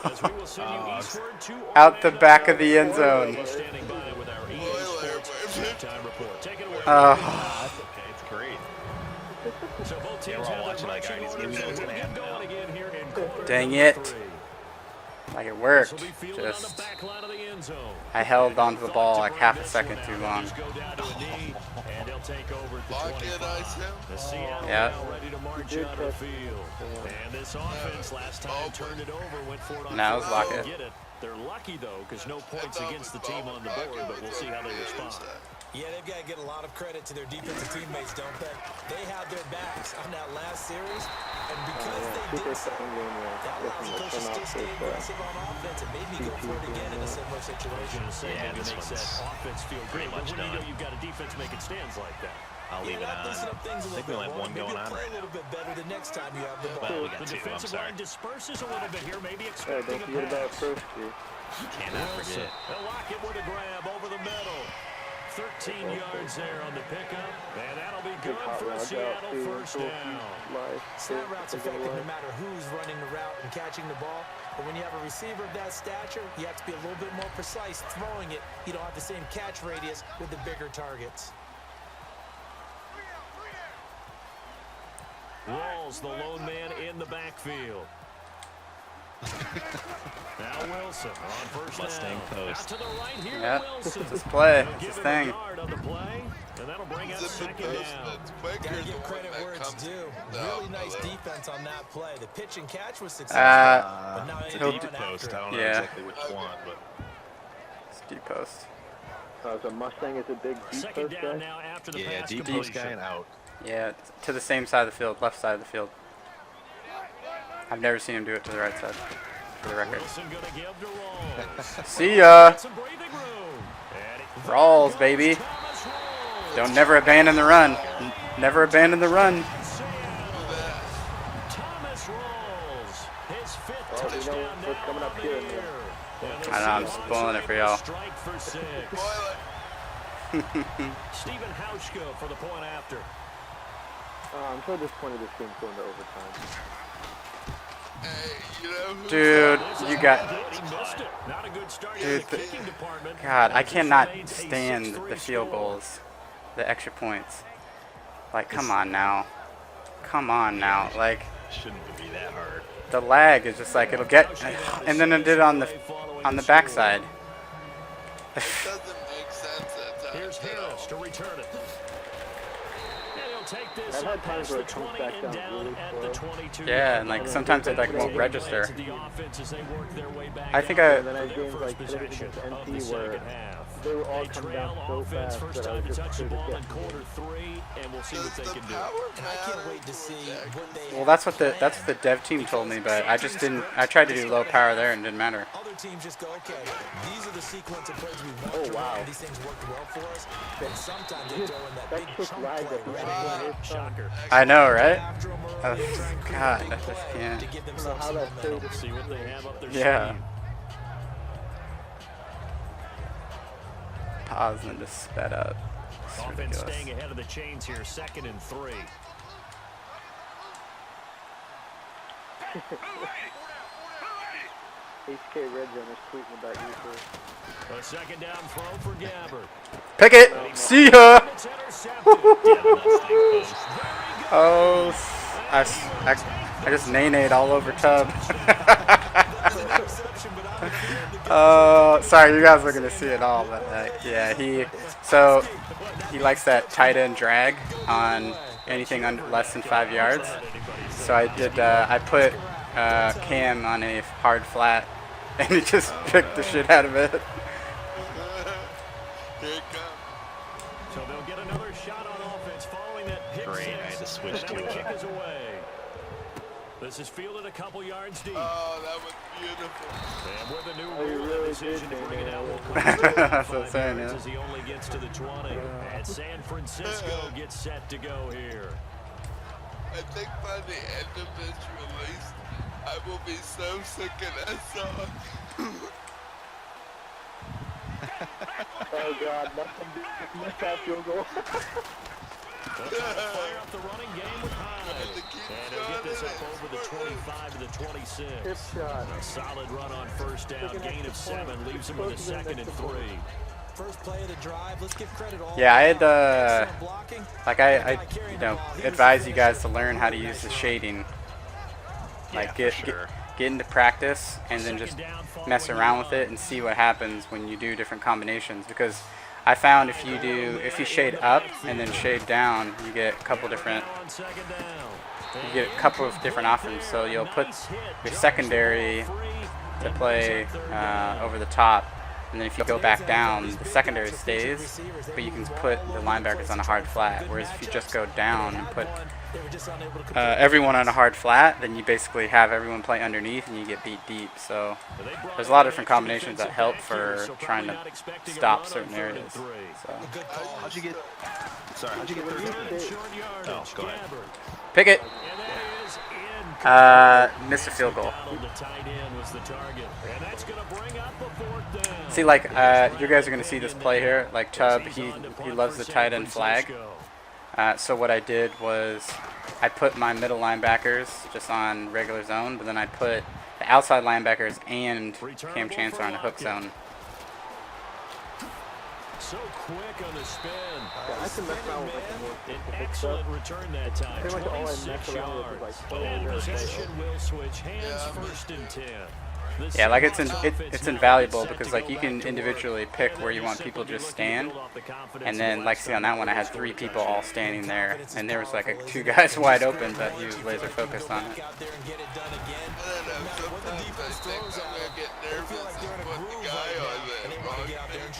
As we will send you eastward to Out the Orlando. back of the end zone. We're standing by with our EA Spoiler, Sports baby. halftime report. Take it away. That's okay. It's great. So both teams Yeah, we're all have watching their that guy. marching He's orders, gonna and have we'll it get now. going again here in quarter Dang number it. 3. Like it This worked. will be fielded on the Just back line of the end zone. I held onto the Thought ball to like bring half a this second one too out. long. Just go down to a knee, and they'll take over at the Lock in, 25. ice him. The Seattle Yeah. now ready to march did out of the catch- field. And this offense last time turned it over, went for it on Now it's fourth lock down. it. Get it. They're lucky though, because no points against the team on the board, but we'll see how they respond. Yeah, they've got to get a lot of credit to their defensive teammates, don't they? They had their backs on that last series, and because they Super did so, second game there. that allows the coaches to still stay aggressive on offense and maybe go for it again in a similar I was situation. going to say, Yeah, maybe this makes that one's offense feel pretty great, but much when you know done. you've got a defense making stands like that. I'll leave it on. Loosen up things a I think we little only have bit one more. going Maybe on play right a little bit better the next time you have the ball. Well, we got The two. I'm defensive sorry. line disperses a little bit here, maybe Hey, expecting don't a forget about pass. first year. Cannot forget. They'll lock it with a grab over the middle. 13 yards there on the pickup, and that'll be good Hot for a route out, Seattle too. first down. Live. Slant route's effective no matter who's running the route and catching the ball. But when you have a receiver of that stature, you have to be a little bit more precise throwing it. You don't have the same catch radius with the bigger targets. Rawls, the lone man in the backfield. Now Wilson on first Mustang down. post. Out to the right here, Yeah, Wilson. it's his play. They'll It's give his him a thing. yard on the play, and that'll bring up Zip second the post, down. that's quicker Gotta than give one credit that where it's comes due. down Really nice below. defense on that play. The pitch and catch was successful. but now It's they a run deep after post. it. I don't know Yeah. exactly which one, but It's deep post. So Mustang is a big deep Second post down guy. now after the yeah, pass deep completion. post guy and out. Yeah, to the same side of the field, left side of the field. I've never seen him do it to the right side, for the record. Wilson gonna give to Rawls. See ya. Some breathing room. And it Rawls, baby. Thomas Rawls. Don't never abandon the run. Never abandon the run. Thomas Rawls, his fifth Oh, you know touchdown what's now coming up on the here, year. And the I know, I'm Seahawks spoiling are it for able to y'all. Strike for 6. Spoiler. Stephen Hauschka for the point after. I'm so disappointed this game's going to overtime. Hey, you know who? Dude, you got... He missed it. Not a good start in Dude, the kicking department. God, I This cannot remains a stand 6-3 the field score. goals. The extra points. Like, come on now. come on now, like Shouldn't be that hard. the lag is just like it'll get, and then it did on the backside. It doesn't make sense at times. Here's Harris to return it. And he'll take this I've up had times past where the it comes 20 back and down down really at slow. the 22. Yeah, and like sometimes it like won't register. The offense as they work their way back I think out I- And then I for had their games first like today possession against of the NC where second half. they were all They coming trail down so offense fast first that I time was to just touch the afraid to ball get in to quarter it. 3, and we'll see Does what they the can do. power And I can't matter wait to towards see accuracy? what they Well, have that's what the dev team told me, but I just didn't. I tried to do low power there and it didn't matter. Other teams just go, okay, these are the sequence of plays we want Oh, to run, wow. and these things worked well for us. But sometimes they throw in that That big kick chunk lied play that right he away. had. Shocker. I know, right? After 'em early and try and create a God, big I just play can't. to give I don't know themselves how some that momentum. played. See what they have up their Yeah. sleeve. Pause and then just sped up. It's Offense ridiculous. staying ahead of the chains here, 2nd and 3. HK Red Zone is tweeting about you first. A second down throw for Gabbert. Pick it. See ya. It's intercepted. Oh, I just nay-nayed all over Tub. Oh, sorry, you guys are gonna see it all, but yeah, he likes that tight end drag on anything under less than 5 yards. So I did. I put Cam on a hard flat, and he just picked the shit out of it. Here it comes. So they'll get another shot on offense following that pick Great, I had to six. switch And to the it. kick is away. This is fielded a couple yards deep. Oh, that was beautiful. And with a new Oh, you rule, really the decision to did, bring it man. out will come That's what I'm 5 saying, yards yeah. as he only gets to the 20. And San Francisco gets set to go here. I think by the end of this release, I will be so sick of that song. Oh God, nothing. Missed that field goal. They'll try to fire up the running game with Hyde. And to keep And he'll get this up shot over the 25 to the 26. Hip shot. A solid run on first down, Took an gain of extra 7, point. leaves him with a Supposed to be an 2nd and extra 3. point. First play of the drive, let's give credit all Yeah, I had Excellent blocking. like I advise you guys to learn how to use the shading. Like Yeah, for sure. get into practice and then just mess around with it and see what happens when you do different combinations. Because I found if you shade up and then shade down, you get a couple different options. So you'll put your secondary to play over the top, and then if you go back down, the secondary stays, but you can put the linebackers on a hard flat. Whereas if you just go down and put everyone on a hard flat, then you basically have everyone play underneath and you get beat deep. So there's a lot of different combinations that help for trying to stop certain areas. So How'd you get? Sorry, how'd you get 13? Oh, go ahead. pick it. Missed a field goal. See, like you guys are gonna see this play here. Like Tub, he loves the tight end flag. So what I did was I put my middle linebackers just on regular zone, but then I put the outside linebackers and Cam Chancellor on a hook zone. So quick on the spin. Yeah, I can mess around with like the more An specific excellent stuff. return that time. Pretty much all I mess 26 around with is yards. like And photos. possession will switch hands, 1st and 10. Yeah, like it's invaluable because like you can individually pick where you want people to just stand, and then like see on that one I had 3 people all standing there, and there was like 2 guys wide open, but he was laser focused on it. I don't know, sometimes I think I'm gonna get nervous and put the guy on the wrong thing.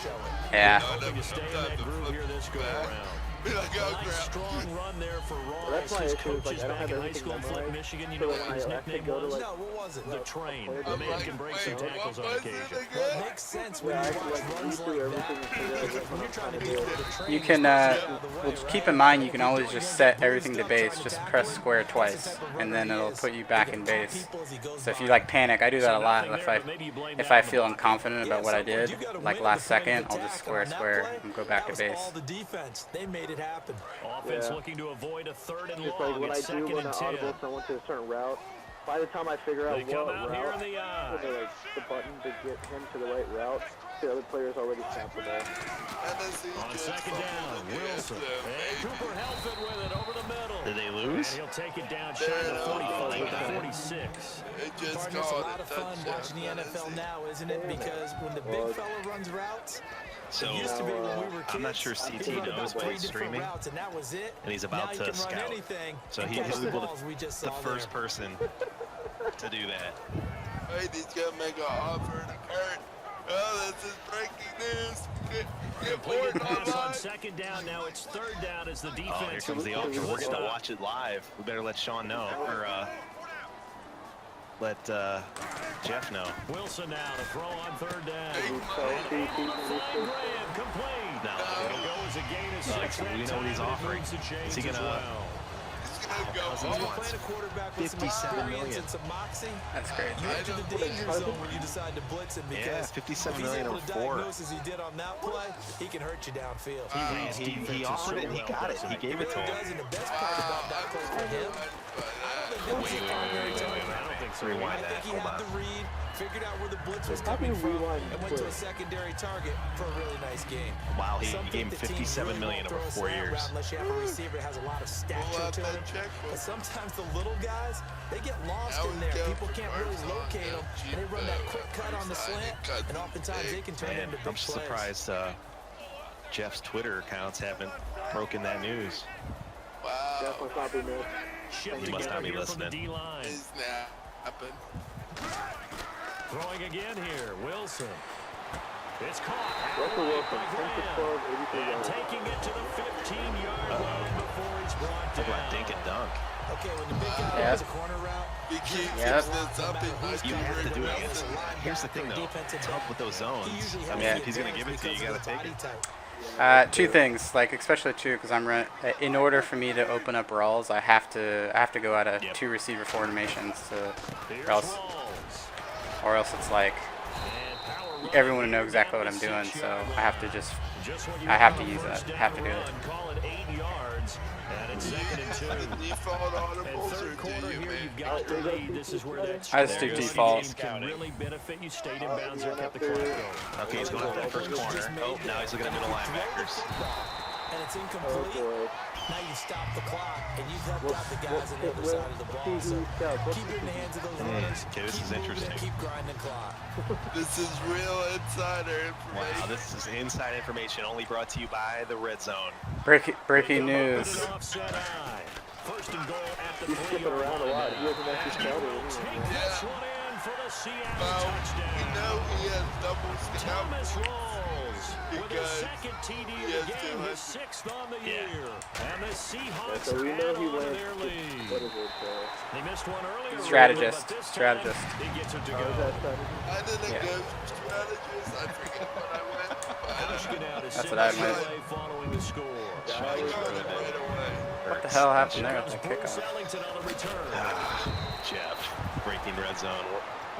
Yeah. Hoping to stay in that groove here this go around. Be like, oh Nice crap. strong run there for Ross. that's my His issue, is, coaches like, I don't back have in high everything school in Flint, memorized, Michigan, you so know when what I his actually nickname go to, was? like, No, what was it? The Train. I'm The man like, can break wait, some tackles what on was occasion. it Well, it again? makes sense when Yeah, I you can watch like runs read through like everything that. and figure out Because what when I'm you're trying trying to to get do. over the train, You can you're well, keep in mind you can always just set everything to base. Just press square twice, and then it'll put you back in base. So if you like panic, I do that a lot. If I feel unconfident about what I did, like last second, I'll just square and go back to base. all the defense. They made it happen. Offense Yeah. looking to avoid a 3rd and It's like long. when I It's do 2nd when and the 10. audible someone to a certain route, by the time I figure out They what come out here route, in the with the, like, the button to get him to the right route, the other players already snapped the ball. On second down, Wilson. And Cooper helps it with it over the middle. Did they lose? And he'll take it down shy of 45 to 46. Just Partner, it's a lot of fun watching the NFL now, isn't it? Because when the big fella runs routes, So it used to be when we were kids, I'm not sure you CT run knows, about but 3 he's different streaming, routes, and that was it. and he's Now about you to can run scout. anything So and he'll catch be the able to, balls we just the saw first there. person to do that. Wait, he's gonna make an offer to Kurt. Oh, this is breaking news. Completed pass on second down. Now it's third down as the defense. Oh, here comes the offer. We're gonna watch it live. We better let Sean know, or let Jeff know. Wilson now to throw on third down. Big Graham complete. No. It'll go as a gain of 6. We know what he's offering. Is he gonna? He's gonna go When you're hard. playing a quarterback with some 57 experience million. and some moxie, That's great. you enter the danger zone when you decide to blitz him because Yeah, 57 if he's million able or to 4. diagnose as he did on that play, he can hurt you downfield. He offered it. He got it. He gave it to He him. does, and the best part about that play for him, I don't think it was his primary target. I don't think so. Rewind I that. think he Hold had on. the read, figured out where the blitz was How coming can you from, rewind and went to a quick? secondary target for a really nice game. Wow, he Some gave him think the teams 57 really million won't over throw a 4 slant years. route unless you have a receiver that has a lot of Pull stature out to that him. checkbook. But sometimes the little guys, they get lost Now in we there. go People for can't really first on locate them, the and they run that quick cut on the first line slant, and cut and them oftentimes they can turn Man, into big I'm plays. surprised Jeff's Twitter accounts haven't broken that news. Wow. That must not be missed. Shift He must together not be here from the listening. D-line. He's napping. Throwing again here, Wilson. It's caught. Russell Outright Wilson, by 10 for Graham. 12, 83 And yards. taking it to the 15-yard line before he's brought Talk about down. dink and dunk. Okay, when the big guy Yep. runs a corner route, He keeps Yep. this up. He might You be have to do bringing it. us in. Here's the thing, though. It's tough with those zones. I mean, Yeah. if he's gonna give it to you, you gotta take it. Two things, like especially two, because in order for me to open up rolls, I have to go out of Yep. 2 receiver formations Here's else, Rawls. or else it's like And power run everyone will know here exactly down what I'm the doing. 6-yard So I have to line. just Just when you I have want to a use first that. down Have to do it. run, call it 8 yards, and it's second and 2. Default And audibles or third do quarter you, here, man? you've got the lead. This is where that I just do stretch default. game can really benefit you. Stayed in bounds there, kept the clock going. Okay, he's going up that first corner. Oh, now he's looking at middle linebackers. and it's Oh incomplete. boy. Now you stop the clock, and you've helped Well, out the well, guys on the other well, side of the ball. see So who's got- what's keep it in the hands of those Hmm, runners. okay, this keep is moving, interesting. Keep grinding the clock. This is real insider Wow, information. this is inside information only brought to you by the Red Zone. breaking With news. an offset eye. First and goal at the He's skipping 3-yard around a lot. line. He hasn't actually And he scouted will anything. take this one in for the Seattle Well, we touchdown. know he has double scout. Thomas Rawls with his Because second TD he of has the game, to, his 6th on the Yeah. year. And the Seahawks So we know add he on to went. their lead. What is it? They missed one earlier. Strategist. But this time, Strategist. He gets it to How is go. that strategy? I didn't Yeah. go strategist. I forget what I went. Hushkin out is That's sent what I away meant. following the score. I got it right away. What the hell happened there Comes at the Bruce kickoff? Ellington on the return. Jeff, breaking Red Zone.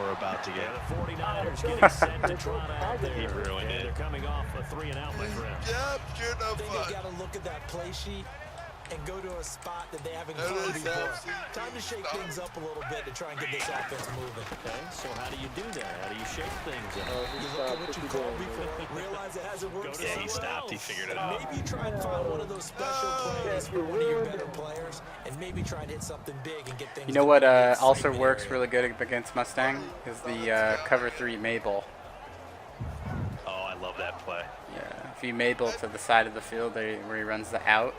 We're about to get. And the 49ers getting set to trot out there. He ruined And it. they're coming off a 3-and-out, my friend. Yep, sure enough I think fun. they got to look at that play sheet and go to a spot that they haven't That gone is before. absolutely Time to shake stop. things up a little bit to try and get this offense moving. Okay, so how do you do that? How do you shake things up? You look at what you called before, realize it hasn't worked. to Yeah, he someone stopped. He else. figured it out. Maybe try and find one of those special plays for one of your better players, and maybe try and hit something big and get things. You know what going in the also excitement works area. really good against Mustang is the cover 3 Mabel. Oh, I love that play. Yeah, if you Mabel to the side of the field where he runs the out,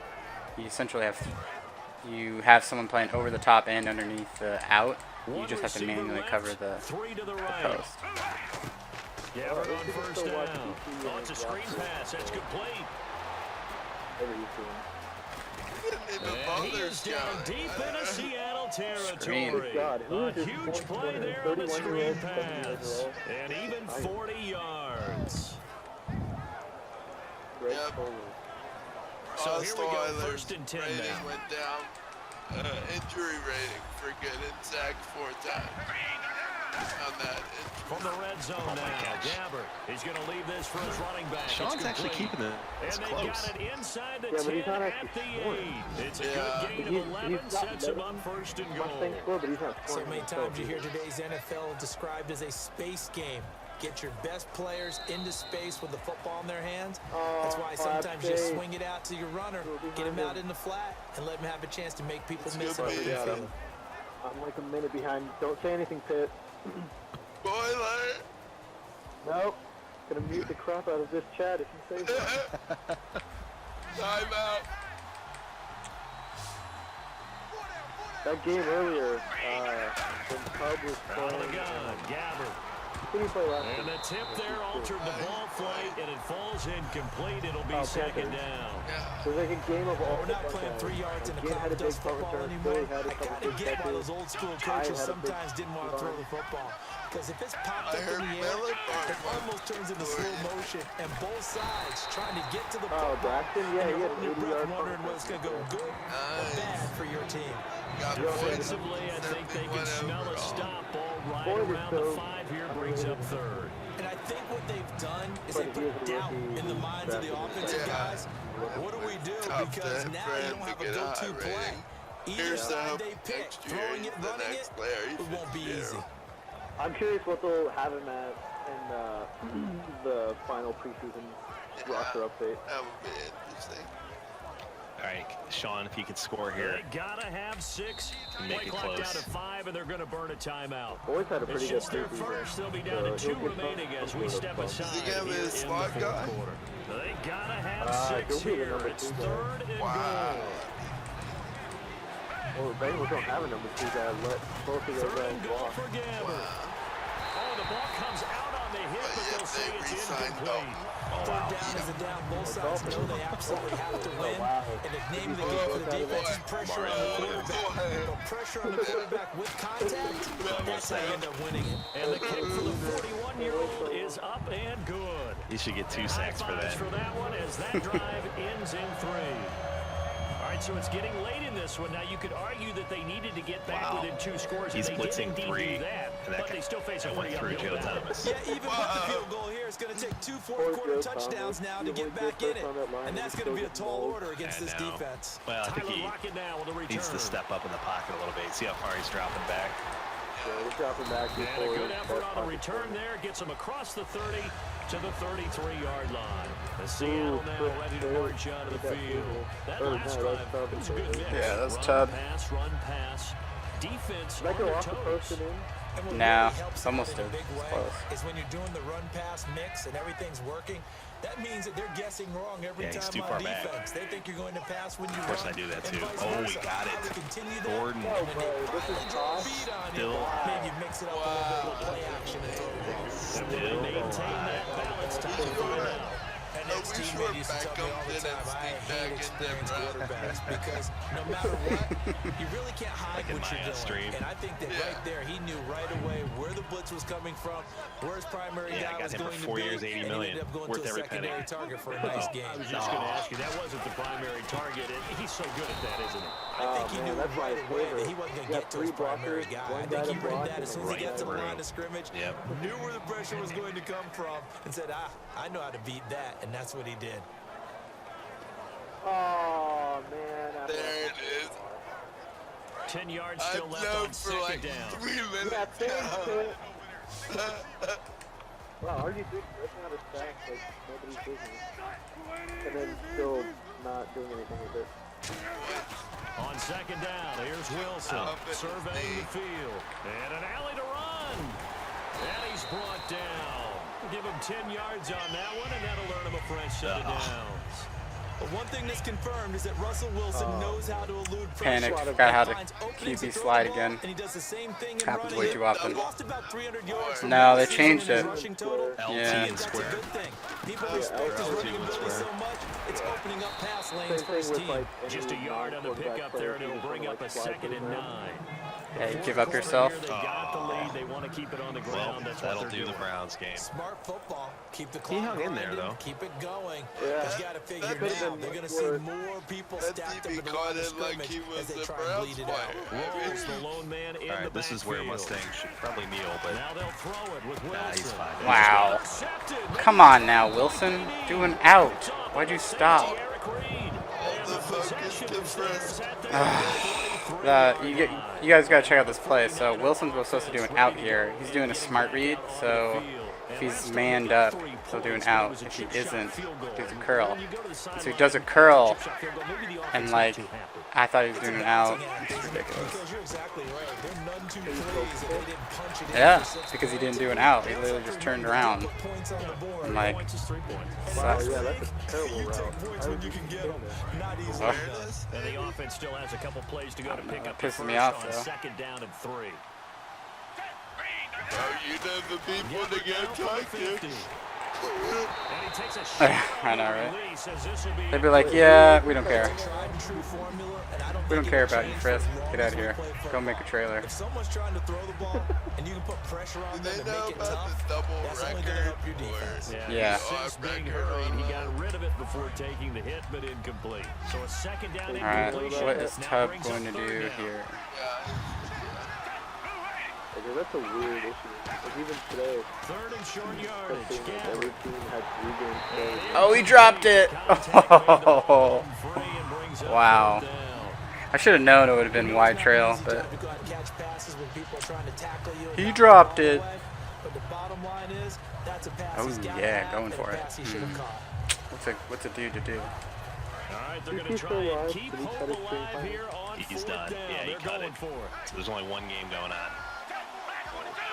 you essentially have someone playing over the top and underneath the out. You One just have to receiver manually left, cover the 3 to the right. post. Yeah, we're on first down. Oh, it's a screen pass. That's complete. Every team. He didn't even And he bother is down scouting. deep into Seattle Screen. territory. God, who A is this huge play 21 there on the 31-year-old screen pass. And even 40 yards. Great Yep. forward. So here we Austin go, Oilers first and 10 rating now. went down. Injury rating for getting sacked 4 times on that injury. From the red zone my now, gosh. Gabbert. He's going to leave this for his running back. Sean's It's actually complete. keeping it And they close. got it inside the Yeah, but 10 he's not at actually the scoring. 8. It's a Yeah. good gain of He's 11, not sets him letting up first and goal. Mustang score, but he's not So scoring. many himself times you hear either. today's NFL described as a space game. get your best players into space with the football in their hands. That's why sometimes you swing it out to your runner, get him out in the flat, and let him have a chance to make people miss it. I'm like a minute behind. Don't say anything, Pitt. Spoiler! Nope. Gonna mute the crap out of this chat if you say that. Time out. That game earlier, when Cub was Out of the playing. gun, Gabbard. Who did he play last And week? the tip there altered the ball flight, and it falls incomplete. It'll be second down. So it was like a game of all We're not playing 3 yards in the cloud dust football anymore. I kind of get why those old school coaches sometimes didn't want to throw the football. Because if it's popped up in the air, it almost turns into slow motion. And both sides trying to get to the football. Braxton? Yeah, he and had you're an 80 holding your yard breath wondering whether it's going to go good or bad for your team. Offensively, I think they can smell a stop ball right around the 5 here, brings up third. And I think what they've done is they put doubt in the minds of the offensive guys. What do we do? Because now you don't have a go-to play. Either side they pick, throwing it, running it, it won't be easy. I'm curious what they'll have him at in the final preseason roster update. That would be interesting. All right, Sean, if you could score here. They gotta have 6. Make Play it clock close. down to 5, and they're gonna burn a timeout. Boys had a It's pretty good just their preseason. first. They'll be down to 2 remaining as we step aside Is he gonna be here the in the slot fourth guy? quarter. They gotta have he'll 6 be the here. number It's 2 guy. third and Wow. Well, the Bengals don't have a number 2 guy. Let both of those goal. Third guys and goal walk. for Gabbard. Oh, the ball comes out on the hit, but they'll say it's incomplete. Third down is a down. Both sides know they absolutely have to win. And the name of the game for the defense is pressure on the quarterback. But pressure on the quarterback with contact, that's how you end up winning it. And the kick for the 41-year-old is up and good. You should get 2 sacks for that. For that one as that drive ends in 3. All right, so it's getting late in this one. Now, you could argue that they needed to get back within 2 scores. He's and they blitzing did 3, do that, and but they still face a went through Joe Thomas. Yeah, even with the field goal here, it's going to take 2 fourth-quarter touchdowns now to get back in it. And that's going to be a tall order against this defense. Well, I think Tyler he Lockett now with a return. needs to step up in the pocket a little bit. See how far he's dropping back. Yeah, we're dropping back And before a good effort that on a pocket return corner. there. Gets him across the 30 to the 33-yard line. The Seattle now ready to march out of the field. That last drive was a good mix. Yeah, that's Run, Chubb. run, pass. Defense Did I on go their off the post toes. and in? And what Nah, really helps it's almost out in a there. big It's way close. is when you're doing the run-pass mix and everything's working, that means that they're guessing wrong every Yeah, he's time too on far back. defense. They think you're going to pass when you Of course run, I do that and too. vice Oh, versa. we got How we it. continue that, Gordon. No, and when they bro, this is finally draw a toss. beat on Still. you, maybe mix it up a little bit with play action and throw the ball. And will they maintain that balance? Time to find out. And No, next we teammate sure used to tell me all the Beckham time, I didn't sneak hate back in experienced them, quarterbacks because no matter what, you really can't hide Like in what my, you're doing. stream. And I think that right there, he knew right away where the blitz was coming from, where his primary Yeah, I guy got was him for going 4 to be, years, 80 and he million. ended up going Worth to a every penny. secondary target for a nice game. I was just going to ask you, that wasn't the primary target, and he's so good at that, isn't he? I think he knew that's right my away that favorite. he wasn't going You to got get to his 3 primary blockers, guy. 1 I guy think he to read block, that as soon as he right got to the through. line of scrimmage, Yep. knew where the pressure was going to come from, and said, I know how to beat that, and that's what he did. Oh, man. There it is. 10 yards I've still left known on for second like down. 3 minutes. Yeah, thanks, Pitt. Wow, RG3, that's not a sack, like nobody's business. And then still not doing anything with it. On second down, here's Wilson surveying the field. And an alley to run. And he's brought down. Give him 10 yards on that one, and that'll earn him a fresh set of downs. But one thing that's confirmed is that Russell Wilson knows how to elude Panic, pressure. forgot how to Finds openings QB throw slide the ball, again. And he does the same thing in Happens running. way too often. He lost about 300 yards from No, they last season changed in his it. rushing total. LT Yeah. and That's a square. good thing. People respect his running ability so much, it's opening up pass lanes for his team. Just a yard on the pickup there, and it'll bring up a 2nd and 9. Yeah, you give up yourself. They got the lead. They want to keep it on the Well, ground. That's that'll what they're do the doing. Browns game. Smart football. Keep the He clock hung in there, grinding, though. Keep it going. Yeah. But you got to figure That could've now been they're going to much see worse. more people That stacked up DB in the caught line of it like scrimmage he was as they the try and Browns bleed it out. player. Rolls the lone man in All the right, this is where backfield. Mustang should probably kneel, but Now they'll throw it with Wilson. nah, he's fine. Wow. Accepted. Come on now, Wilson. Do an out. Why'd you stop? Eric Reed. All the focus difference. You guys gotta check out this play. So Wilson's supposed to do an out here. He's doing a smart read, so If he's manned up, he'll do an out. If he isn't, he does a curl. And so he does a curl, and like, I thought he was doing an out. It's ridiculous. Yeah, because he didn't do an out. He literally just turned around. I'm like, sucks. Yeah, that's a terrible route. And the offense still has a couple plays to go to pick up. Pisses me off, though. 2nd down and 3. You know the people to get touched. I know, right? They'd be like, yeah, we don't care. We don't care about you, Frisk. Get out of here. Go make a trailer. If someone's trying to throw the ball and you can put pressure on them and make it tough, that's only going to help your defense. Yeah. Since being hurried, he got rid of it before taking the hit, but incomplete. So a 2nd down Alright, incompletion. what is Tub going to do here? Okay, that's a weird issue. Like even today, 3rd and short yardage. every team had 3 games played. Oh, he dropped it! Oh, wow. I should have known it would have been wide trail, but he dropped it. Oh yeah, going for it. What's a dude to do? Alright, they're going to try and keep hope alive here on He's 4th done. down. Yeah, he They're cut going it. for it. So there's only one game going on.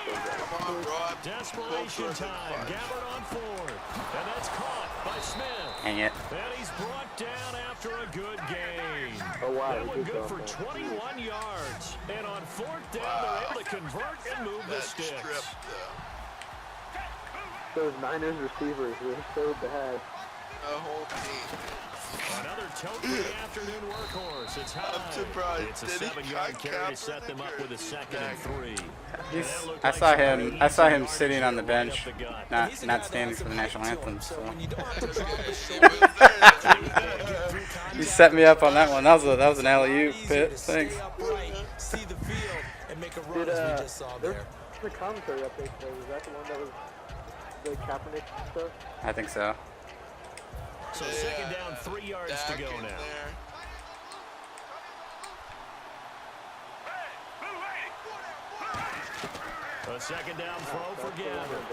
Come on, Rob. Desperation time. Gabbard on 4th. And that's caught by Smith. Hang it. And he's brought down after a good gain. Oh wow, That he one did good drop for that. 21 yards. And on 4th down, they're able to convert and move the That sticks. strip, Those Niners receivers were so bad. the whole team. Another tote for the afternoon workhorse. It's high. I'm surprised. It's a Did he 7-yard cut carry to set them up with a 2nd and 3. I saw him sitting on the bench, not standing for the national anthem. So he set me up on that one. That was an alley-oop pit. Thanks. Did the commentary update today, was that the one that was the Kaepernick stuff? I think so. So 2nd down, 3 yards to go now. A 2nd down throw for Gabbard.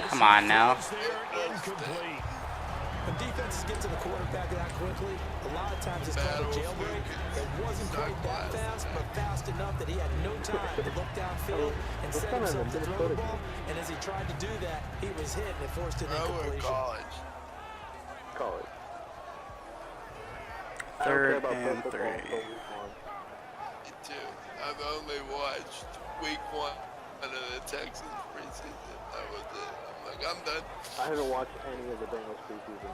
Come on now. Incomplete. When defenses get to the quarterback that quickly, a lot of times it's called a jailbreak. It wasn't quite that fast, but fast enough that he had no time to look downfield and set himself to throw the ball. And as he tried to do that, he was hit and it forced an incompletion. College. 3rd and 3. Me too. I've only watched week 1 of the Texans preseason. That was it. I'm like, I'm done. I haven't watched any of the Bengals preseason.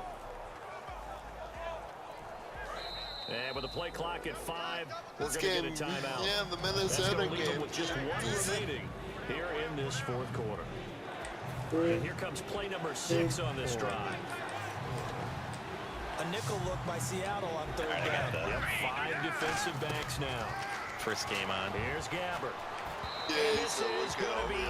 And with the play clock at 5, we're This going to game, get a timeout. yeah, the That's Minnesota going to leave them game. with just 1 remaining here in this 4th quarter. And here comes play number 6 on this drive. A nickel look by Seattle on 3rd Alright, I got down. the 5 defensive backs now. first game on. Here's Gabbard. Yeah, This so is we're going to be on the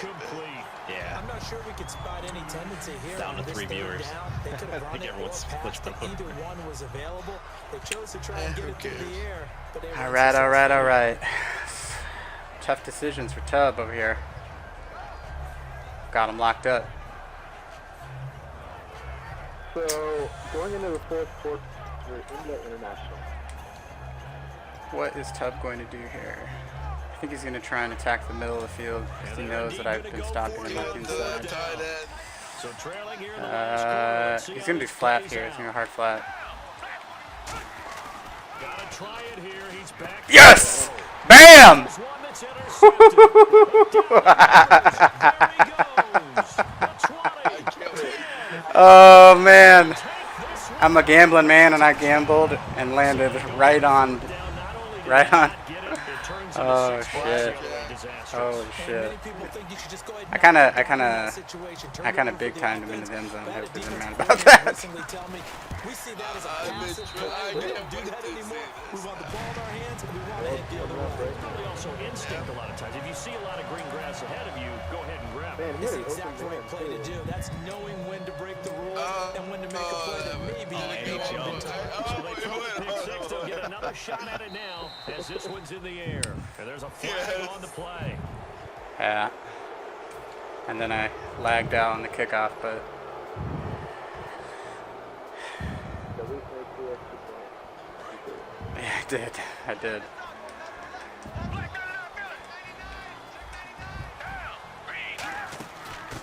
same incomplete. Yeah. I'm not sure we could spot any tendency here. Down to on this 3 third viewers. Down. They could have I run think it or everyone's passed switched it. them. Either one was available. They chose to try and get it through the air. But they were All right. Tough decisions for Tub over here. Got him locked up. So, going into the 4th quarter, we're in the international. What is Tub going to do here? I think he's going to try and attack the middle of the field because he knows that I've been stopping him on the inside. So trailing here in the last quarter. He's going to do flat here. He's going to go hard flat. Gotta try it here. He's back. Yes! Bam! There's one that's intercepted. Oh, man. I'm a gambling man, and I gambled and landed right on. Oh, shit. Oh, shit. I kind of big timed him into the end zone. I hope he didn't mind about that. We see that as a passive play. We don't do that anymore. We want the ball in our hands and we want to hit the other way. Probably also instinct a lot of times. If you see a lot of green grass ahead of you, go ahead and grab it. It's the exact right play to do. That's knowing when to break the rules and when to make a play that maybe you don't So they took the pick 6. They'll get another shot at it now as this one's in the air. And there's a flag on the play. Yeah. And then I lagged out on the kickoff, but At least make the extra point. yeah, I did.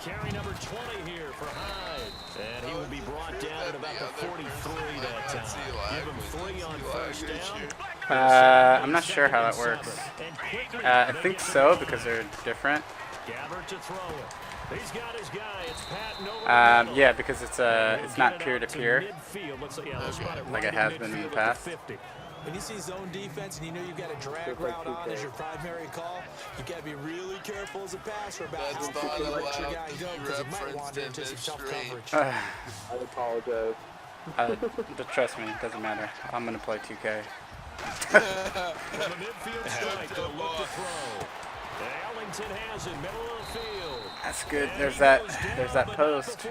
Carry number 20 here for Hyde. And he will be brought down at about the 43 that time. Give him 3 on first down. I'm not sure how that works. I think so because they're different. Gabbert to throw it. He's got his guy. It's Patton over Yeah, because it's not peer-to-peer like it has been in the past. When you see zone defense and you know you've got a drag route on as your primary call, you got to be really careful as a passer about how far you let your guy go because he might wander into some tough coverage. I apologize. Trust me, it doesn't matter. I'm gonna play 2K. From the midfield strike, they'll look to throw. Ellington has it, middle of the field. That's good. There's that post.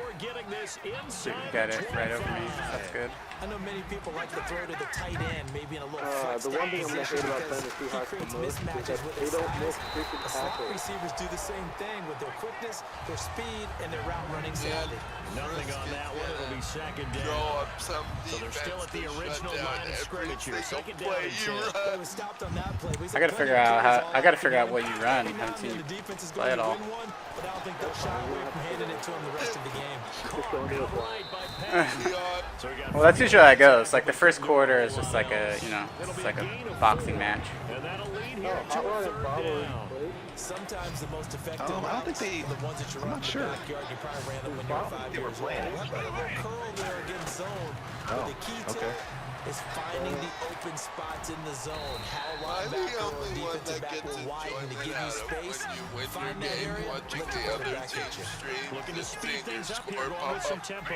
You got it right over me. That's good. I know many people like to throw to the tight end, maybe in a little flex The one thing I'm going to position hate about because playing the he Seahawks creates the most is mismatches that with they his don't size. miss freaking The slot tackles. receivers do the same thing with their quickness, their speed, and their route running savvy. Nothing on that one. It'll be second down. Throw up some So they're still at the defense to original shut down line of scrimmage here. every Second single down play and you 10. run. He was stopped on that play. I gotta figure out what you run. I haven't seen you play at all. But I don't think they'll shy away from handing it to him the rest of the game. Right by Patton. So we got Well, that's usually how it goes. Like the first quarter is just like a, it's like a boxing match. And that'll lead here to a third down. Sometimes the most effective I don't think routes are the ones that you I'm run not in sure. the backyard. You probably ran them when you were 5 They were years old. playing. How about a little curl there against zone? But the key to it is finding the open spots in the zone. How a I'm the linebacker or only one defensive that back gets will widen to enjoyment give you out of space. when you win Find your that game area, watching let the the other quarterback hit team you. stream Looking to and speed seeing your things up here, score going with pop some up. tempo.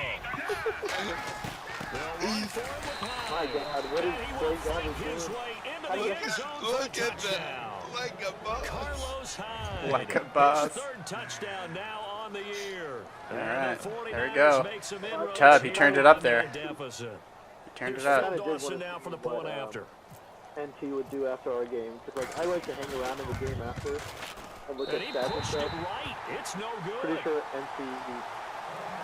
They'll run for it with My Hyde. God, what is And he will Blake fake Gabbert his doing? way into the end zone for a Look at touchdown. that. Like a boss. Carlos Hyde. Like a boss. His third touchdown now on the year. All And right, the there we 49ers go. make some inroads Chubb, he here turned it on up there. the deficit. He turned it Here's up. Phil Kinda did Dawson what- now for the point what, after. NT would do after our game. Cause like I like to hang around in the game after and look And at he stats and pushed it stuff. right. It's no good. Pretty sure NT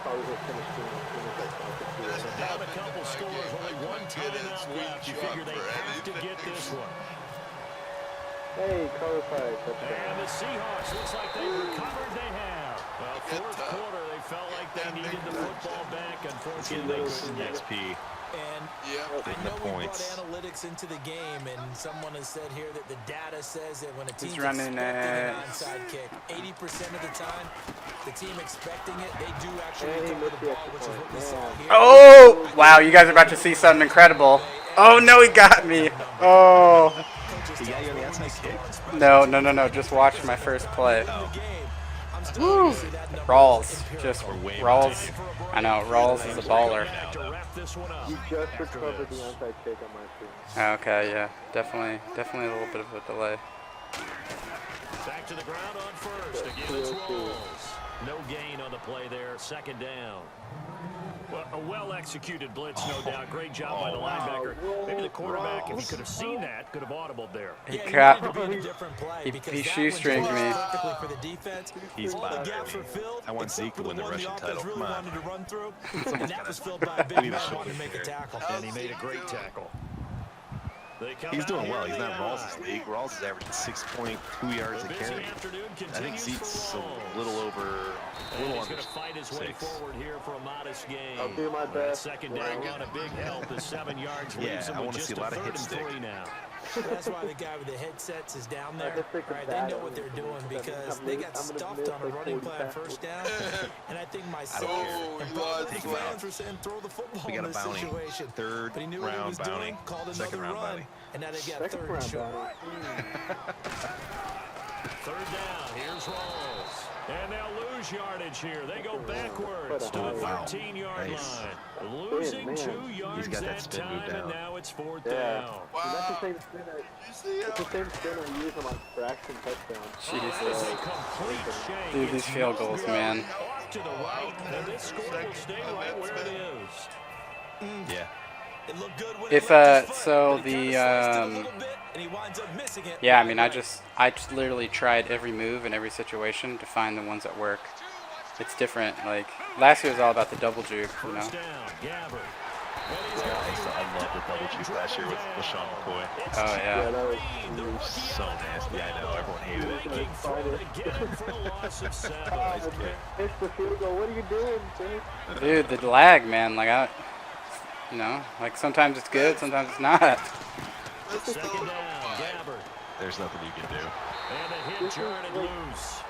probably will finish doing as soon as I can. So down a couple scores, only one timeout left. You figure they have to get this one. Hey, Carlos Hyde, And touchdown. the Seahawks, looks like they recovered. They have. Well, fourth quarter, they felt like they needed the football back. Unfortunately, they couldn't. XP. And Yeah. I know we brought points. analytics into the game, and someone has said here that the data says that when a team's running, expecting an onside kick, 80% of the time, the team expecting it, they do actually Hey, recover the missed the ball, extra which is what we point, saw man. here. Oh, wow, you guys are about to see something incredible. Oh, no, he got me. Oh. He got you on the outside kick? No, just watch my first play. Woo. Rawls, just Rawls. I know, Rawls is a baller. You just recovered the onside kick on my screen. Okay, yeah, definitely a little bit of a delay. Back to the ground on first. Again, it's Rawls. No gain on the play there. Second down. Well, a well-executed blitz, no doubt. Great job by the linebacker. Maybe the quarterback, if he could have seen that, could have audibled there. He Yeah, got, you needed to be in a different play he because that one shoestringed just me. works perfectly for the defense. He's All the bothering gaps me. were filled, I want except Zeke to for win the one rushing offense title. really Come on. wanted to run through, and that was filled by a We big need a man shoulder wanting to make a here. tackle. And he made a great tackle. They come He's out doing here well. in He's the not Rawls' eye. league. Rawls is averaging 6.2 yards The a busy carry. afternoon I think continues Zeke's for a Rawls. little over, a And little he's under going to fight his way 6. forward here for a modest gain. I'll do my That best. second down run, a big help. The 7 yards Yeah, leaves him I with wanna just see a lot of third hit and stick. 3 now. That's why the guy with the headsets is down there. just think Right, the they bad know what they're doing because they got I'm gonna stuffed miss on a like running 40 play on tackles. first down. And I think myself Oh, and he probably lost the the fans were saying throw the football We in got a this bounty. situation. Third But he knew what he round was bounty. doing, called Second another round run, bounty. and now they've got Second third and round short. bounty. Third down. Here's Rawls. And they'll lose yardage here. They go backwards to the Wow. 13-yard Nice. line. Losing Man. 2 yards got that that spin move time, and down. now it's fourth Yeah. down. And that's the Wow. same spin You see It's how the same spin I use on my fraction touchdown. That is Jesus. a complete shake. Dude, these It's field no goals, good. man. Off to the right, and this score will stay right where it is. Yeah. It looked good when If he left his foot, so but he the kinda sliced it a little bit, and he winds up missing it. yeah, I mean, I just literally tried every move in every situation to find the ones that work. It's different. Like last year was all about the double juke, you know. First down, Gabbert. I love the double juke last year with LaShawn McCoy. Oh Yeah, yeah. that was So nasty. I know. Everyone hated it. Making for it again for a loss of 7. missed the field goal. What are you doing, Jimmy? Dude, the lag, man. Like you know, like sometimes it's good, sometimes it's not. Second down, Gabbert. There's nothing you can do. And a hit turn and loose.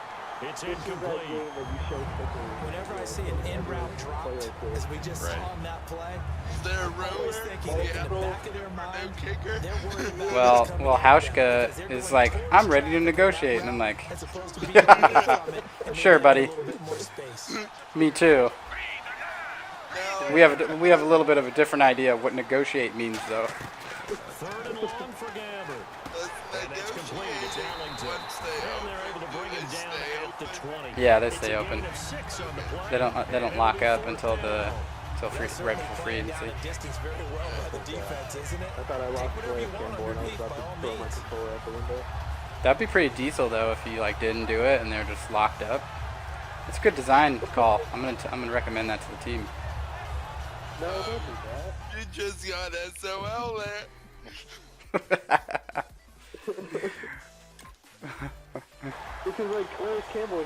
It's This is that incomplete. game that you show quickly. Whenever I see an in route dropped, as we just saw on that play, Is there a I'm always rumor? thinking that in the back of their No mind, kicker? they're worried about Well, what's coming well, down the road Hauschka because they're is going like, towards I'm you ready to that negotiate, and route I'm like, as opposed to being away from it and Sure, maybe buddy. a little bit more space. me too. No. We have a little bit of a different idea of what negotiate means, though. Third and long for Gabbert. And it's complete. It's Allington. And they're able to bring him down at the 20. Yeah, they It's stay a open. gain of 6 on the play. They don't lock up until right before free Down agency. the distance very well by the defense, isn't it? I thought I Take lost whatever play you of want Campbell and I was underneath, about by all to throw my means. controller out the window. That'd be pretty diesel though if you like didn't do it and they're just locked up. It's a good design call. I'm gonna recommend that to the team. No, don't do that. You just got SOL there. Because like Clarence Campbell,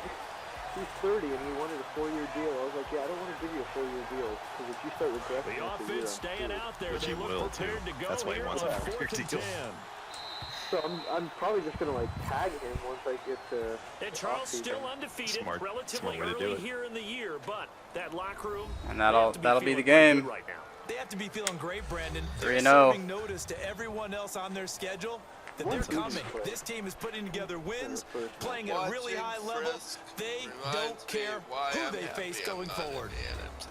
he's 30 and he wanted a 4-year deal. I was like, yeah, I don't want to give you a 4-year deal because if you start regressing The after a year, offense staying out there. Which They he look will, too. prepared to go That's why he here wants on a 4-year 4th and deal. 10. So I'm probably just gonna like tag him once I get to. And Charles off-season. still undefeated, Smart relatively way to do early it. here in the year, but that locker room, And they have that'll to be feeling the pretty good game. right now. They have to be feeling great, Brandon. They're 3-0. serving notice to everyone else on their schedule that What's they're this coming. play? This team is putting together wins, First one. playing at a really Watching high level. Frisk They reminds don't me care why who I'm they happy face I'm going not in forward. the NFC.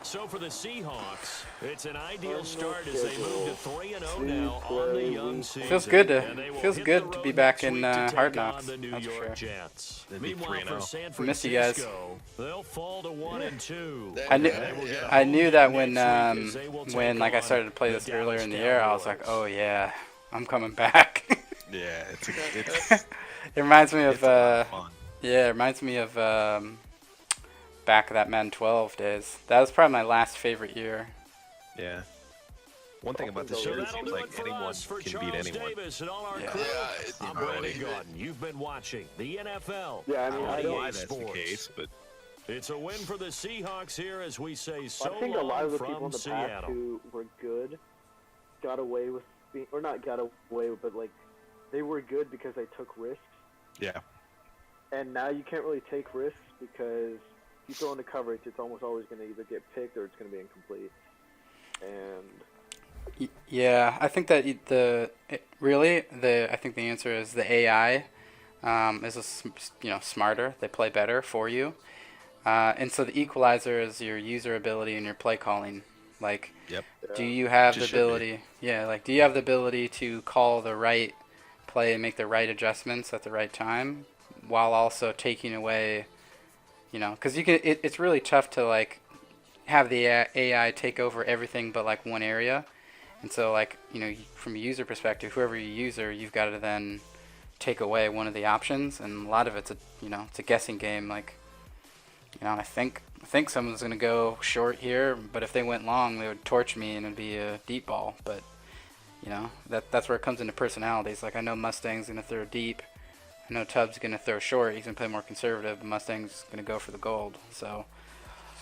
So for the Seahawks, it's an ideal On the start as they move to 3-0 now Three on the play young week. season. Feels good And they will feels hit good the to road be back next in week to take Hard on Knocks. the New That's for York sure. Jets. They'd be Meanwhile, for 3-0. San Missed you guys. Francisco, they'll fall to 1-2. I knew, They will get a I knew that when next week as they will when take like I on started to play the this earlier in the Dallas year, I was like, Cowboys. oh yeah, I'm coming back. Yeah, it's It reminds me it's of a lot of fun. yeah, it reminds me of back of that Madden 12 days. That was probably my last favorite year. Yeah. One thing about this So year, it that'll seems do like it for anyone us. For can Charles beat anyone. Davis and all our Yeah. crew, Yeah, it's I'm really Brandon good. Gordon. You've been watching the NFL. Yeah, I mean, on I I don't- don't know EA why that's the Sports. case, but It's a win for the Seahawks here as we say so I think a lot of the long people in from the past Seattle. who were good got away with being, or not got away, but like they were good because they took risks. yeah. And now you can't really take risks because if you throw into coverage, it's almost always going to either get picked or it's going to be incomplete. And Yeah, I think that I think the answer is the AI is smarter. They play better for you, and so the equalizer is your user ability and your play calling. Like, Yep. do you have Just the should be. ability? Yeah, like do you have the ability to call the right play and make the right adjustments at the right time, while also taking away, because you can. It's really tough to like have the AI take over everything but like one area. And so, like, from a user perspective, whoever you user, you've got to then take away one of the options. And a lot of it's it's a guessing game. Like, I think someone's going to go short here, but if they went long, they would torch me and it'd be a deep ball. But, that's where it comes into personalities. Like, I know Mustang's going to throw deep. I know Tubbs going to throw short. He's going to play more conservative, but Mustang's going to go for the gold. So,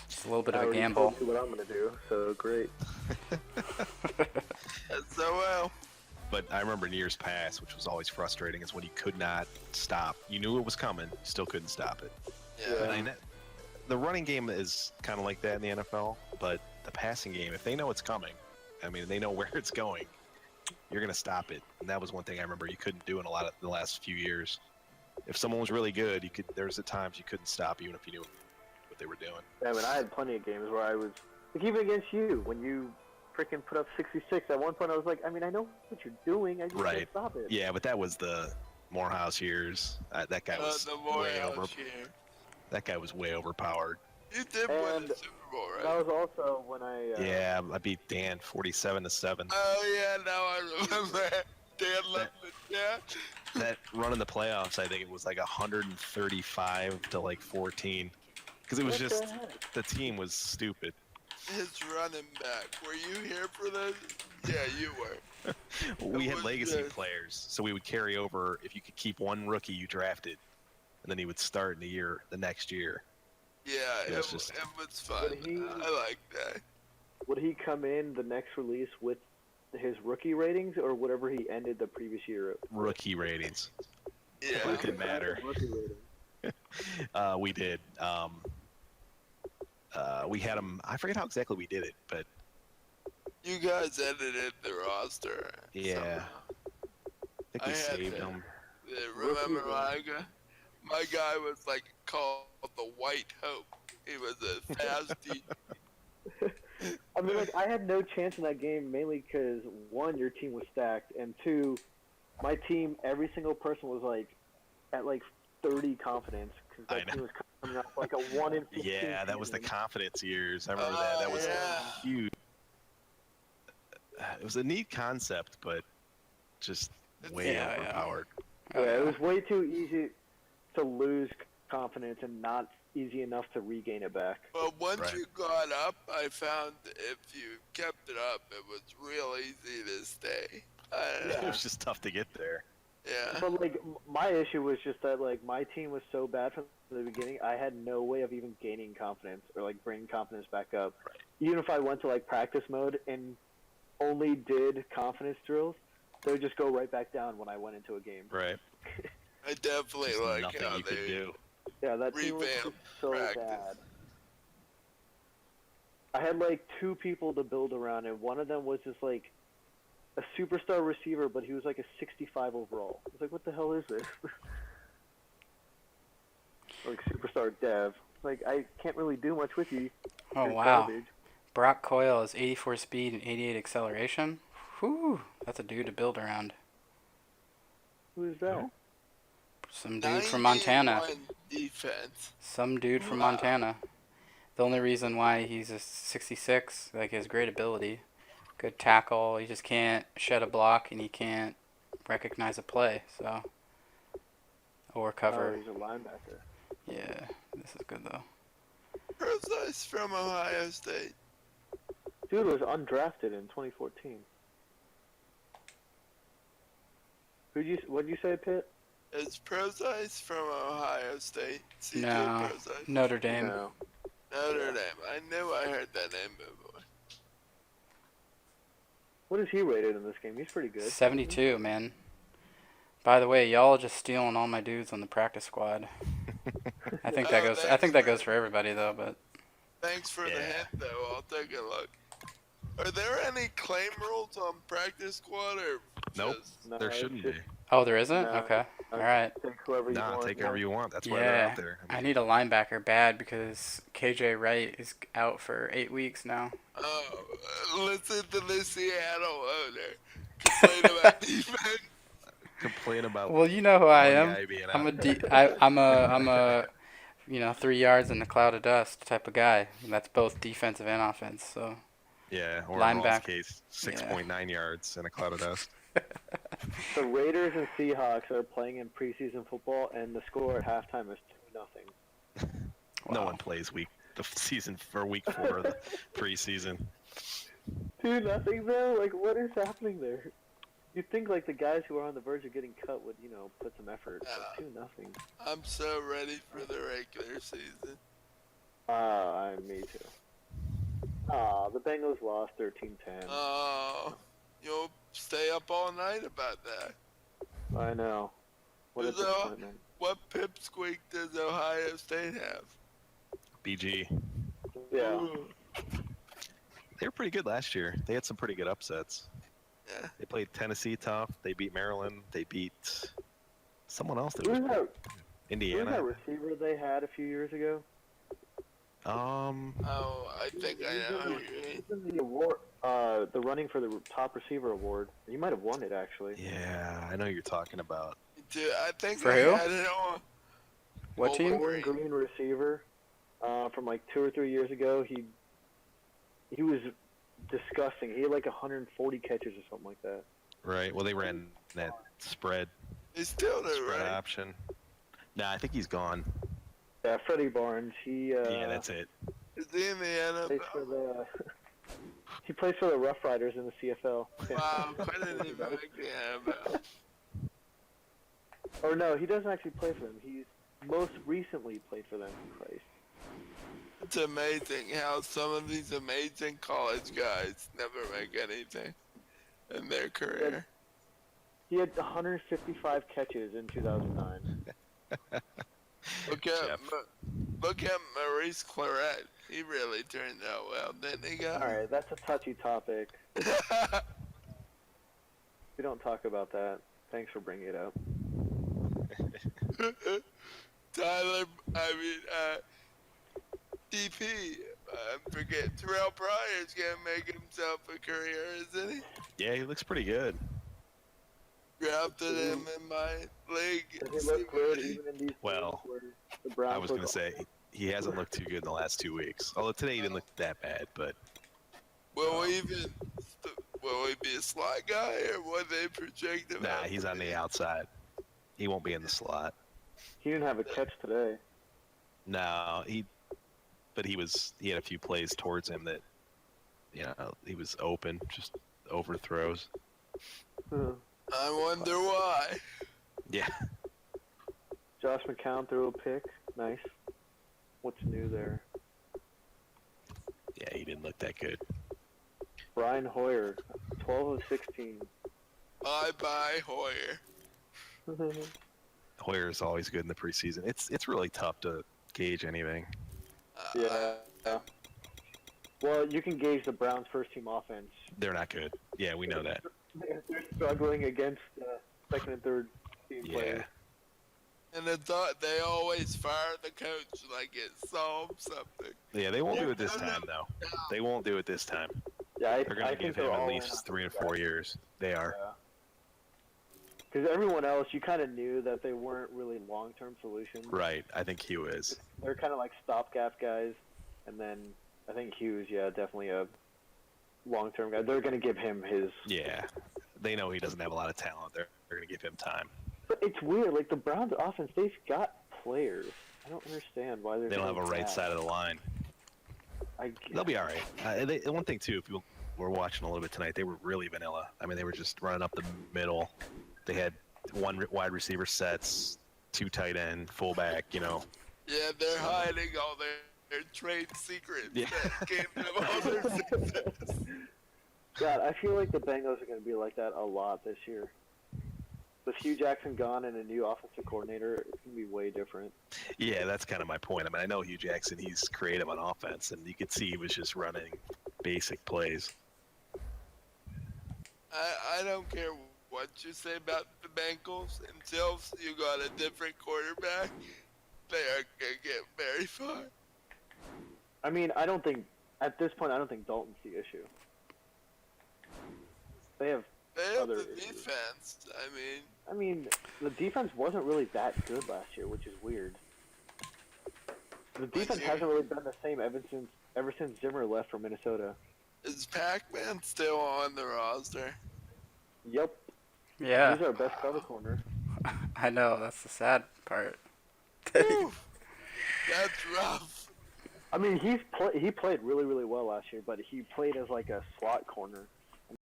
it's a little bit I of a already gamble. told you what I'm going to do, so great. SOL. But I remember in years past, which was always frustrating, is when you could not stop. You knew it was coming, still couldn't stop it. Yeah. And the running game is kind of like that in the NFL, but the passing game, if they know it's coming, I mean, they know where it's going, you're going to stop it. And that was one thing I remember you couldn't do in a lot of the last few years. If someone was really good, there's at times you couldn't stop even if you knew what they were doing. I mean, I had plenty of games where I was, like, even against you, when you freaking put up 66, at one point I was like, I mean, I know what you're doing, I just Right. can't stop it. Yeah, but that was the Morehouse years. That guy was The more way out over. here. That guy was way overpowered. You did win the Super Bowl, right? That was also when I. Yeah, I beat Dan 47-7. Oh yeah, now I remember. Dan Levin, yeah. That run in the playoffs, I think it was like 135 to like 14, because it was What just the heck? the team was stupid. His running back. Were you here for this? Yeah, you were. We had was legacy just- players, so we would carry over if you could keep one rookie you drafted, and then he would start in the next year. Yeah, It it was was, just- it was fun. Would he- I like that. Would he come in the next release with his rookie ratings or whatever he ended the previous year? Rookie ratings. Yeah. It didn't matter. Rookie rating. We did. We had him. I forget how exactly we did it, but You guys edited the roster. yeah, I think we I had saved to- him. Remember my guy was like called the White Hope. He was a fast I mean, like, I had no chance in that game mainly because, one, your team was stacked, and two, my team, every single person was, like, at, like, 30 confidence because I that team know. was coming off, like, a 1 in 15 Yeah, that was the season. confidence years. I remember that. That was yeah. huge. It was a neat concept, but just way Yeah, yeah. overpowered. Yeah, it was way too easy to lose confidence and not easy enough to regain it back. But once Right. you got up, I found if you kept it up, it was real easy to stay. It was just tough to get there. Yeah. But, like, my issue was just that, like, my team was so bad from the beginning, I had no way of even gaining confidence or, like, bringing confidence back up. Even if I went to, like, practice mode and only did confidence drills, they would just go right back down when I went into a game. Right. I definitely Just like nothing how you could they do. Yeah, that team was just Revamp so practice. bad. I had, like, 2 people to build around, and one of them was just, like, a superstar receiver, but he was, like, a 65 overall. I was like, what the hell is this? Like, superstar dev. Like, I can't really do much with you. Oh, You're wow. garbage. Brock Coyle is 84 speed and 88 acceleration. Whew, that's a dude to build around. Who is that? Some dude from Montana. 91 defense. Some dude from Wow. Montana. The only reason why he's a 66, like, his great ability. Good tackle. He just can't shed a block, and he can't recognize a play, so. Or Oh, cover. he's a linebacker. Yeah, this is good, though. Precise from Ohio State. Dude was undrafted in 2014. What'd you say, Pitt? Is Precise from Ohio State? CJ No, Precise? Notre Dame. No. Notre Dame. I knew I heard that name before. What is he rated in this game? He's pretty good. 72, man. By the way, y'all are just stealing all my dudes on the practice squad. I think that Oh, goes. I thanks, think that man. goes for everybody though. But Thanks for the Yeah. hint, though. I'll take a look. Are there any claim rules on practice squad or Nope. just- No, There it's shouldn't just- be. oh, there isn't. No. Okay. All right. Take whoever you Nah, want. take whoever you want. That's why they're Yeah, out there. I need a linebacker bad because KJ Wright is out for 8 weeks now. Oh, listen to the Seattle owner complain about defense. Complain about Well, you know who I one am. guy being I'm a out. I'm a 3 yards in a cloud of dust type of guy. And that's both defensive and offense. So Yeah, or in Hall's linebacker. case, 6.9 yards in a cloud of dust. The Raiders and Seahawks are playing in preseason football, and the score at halftime is 2-0. No Wow. one plays the season for week 4 of the preseason. 2-0 though. Like, what is happening there? You'd think like the guys who are on the verge of getting cut would, put some effort. But 2-0. I'm so ready for the regular season. Me too. The Bengals lost 13-10. Oh, you'll stay up all night about that. I know. What a Is that- disappointment. What pipsqueak does Ohio State have? BG. Yeah. Ooh, They were pretty good last year. They had some pretty good upsets. yeah. They played Tennessee tough. They beat Maryland. They beat someone else. That Who was was that? Who was that Indiana. receiver they had a few years ago? Oh, I think I know who you mean. He was in the award, the running for the top receiver award. You might have won it actually. Yeah, I know who you're talking about. Dude, I think For I who? had it on. What team? Wolverine. Green receiver. From like 2 or 3 years ago. He was disgusting. He had like 140 catches or something like that. Right. Well, they ran that spread They still do, spread right? option. Nah, I think he's gone. Yeah, Freddie Barnes. Yeah, that's it. Is he in the Plays NFL? for the he plays for the Rough Riders in the CFL. Wow, I didn't even make the NFL. Or no, he doesn't actually play for them. He's most recently played for them. Christ. It's amazing how some of these amazing college guys never make anything in their career. He had 155 catches in 2009. Look at Maurice Claret. He really turned out well, didn't he, guys? All right, that's a touchy topic. We don't talk about that. Thanks for bringing it up. Tyler, DP, I forget, Terrell Pryor's gonna make himself a career, isn't he? Yeah, he looks pretty good. Drafted him in my league. Does he look good even in these Well, games where the Browns I was look going to say, he hasn't looked too good in the last 2 weeks. Although today he didn't look that bad, but... Will he be a slot guy, or what they project him? Nah, he's on the outside. He won't be in the slot. He didn't have a catch today. No, he had a few plays towards him that, he was open, just overthrows. I wonder why. Yeah. Josh McCown threw a pick. Nice. What's new there? Yeah, he didn't look that good. Brian Hoyer, 12 of 16. Bye, Hoyer. Hoyer is always good in the preseason. It's really tough to gauge anything. Yeah. Well, you can gauge the Browns' first-team offense. They're not good. Yeah, we know that. They're struggling against second and third team players. And they always fire the coach like it solves something. Yeah, they won't do it this time, though. They won't do it this time. Yeah, They're going to give him at least 3 or 4 years. They are. Because everyone else, you kind of knew that they weren't really long-term solutions. Right. I think Hugh is. They're kind of like stopgap guys, and then I think Hughes, definitely a long-term guy. They're going to give him his... Yeah. They know he doesn't have a lot of talent. They're going to give him time. But it's weird. Like, the Browns' offense, they've got players. I don't understand why they don't have a right side of the line. They'll be all right. One thing, too, if people were watching a little bit tonight, they were really vanilla. I mean, they were just running up the middle. They had 1 wide receiver sets, 2 tight end, fullback, Yeah, they're hiding all their trade secrets that gave them all their success. God, I feel like the Bengals are going to be like that a lot this year. With Hugh Jackson gone and a new offensive coordinator, it's going to be way different. Yeah, that's kind of my point. I mean, I know Hugh Jackson, he's creative on offense, and you could see he was just running basic plays. I don't care what you say about the Bengals. Until you got a different quarterback, they are going to get very far. I mean, at this point, I don't think Dalton's the issue. They have other the issues. defense. I mean, the defense wasn't really that good last year, which is weird. The defense hasn't really been the same ever since Zimmer left for Minnesota. Is Pac-Man still on the roster? Yep. Yeah. He's our best cover corner. I know, that's the sad part. Whew. That's rough. I mean, he played really, really well last year, but he played as like a slot corner.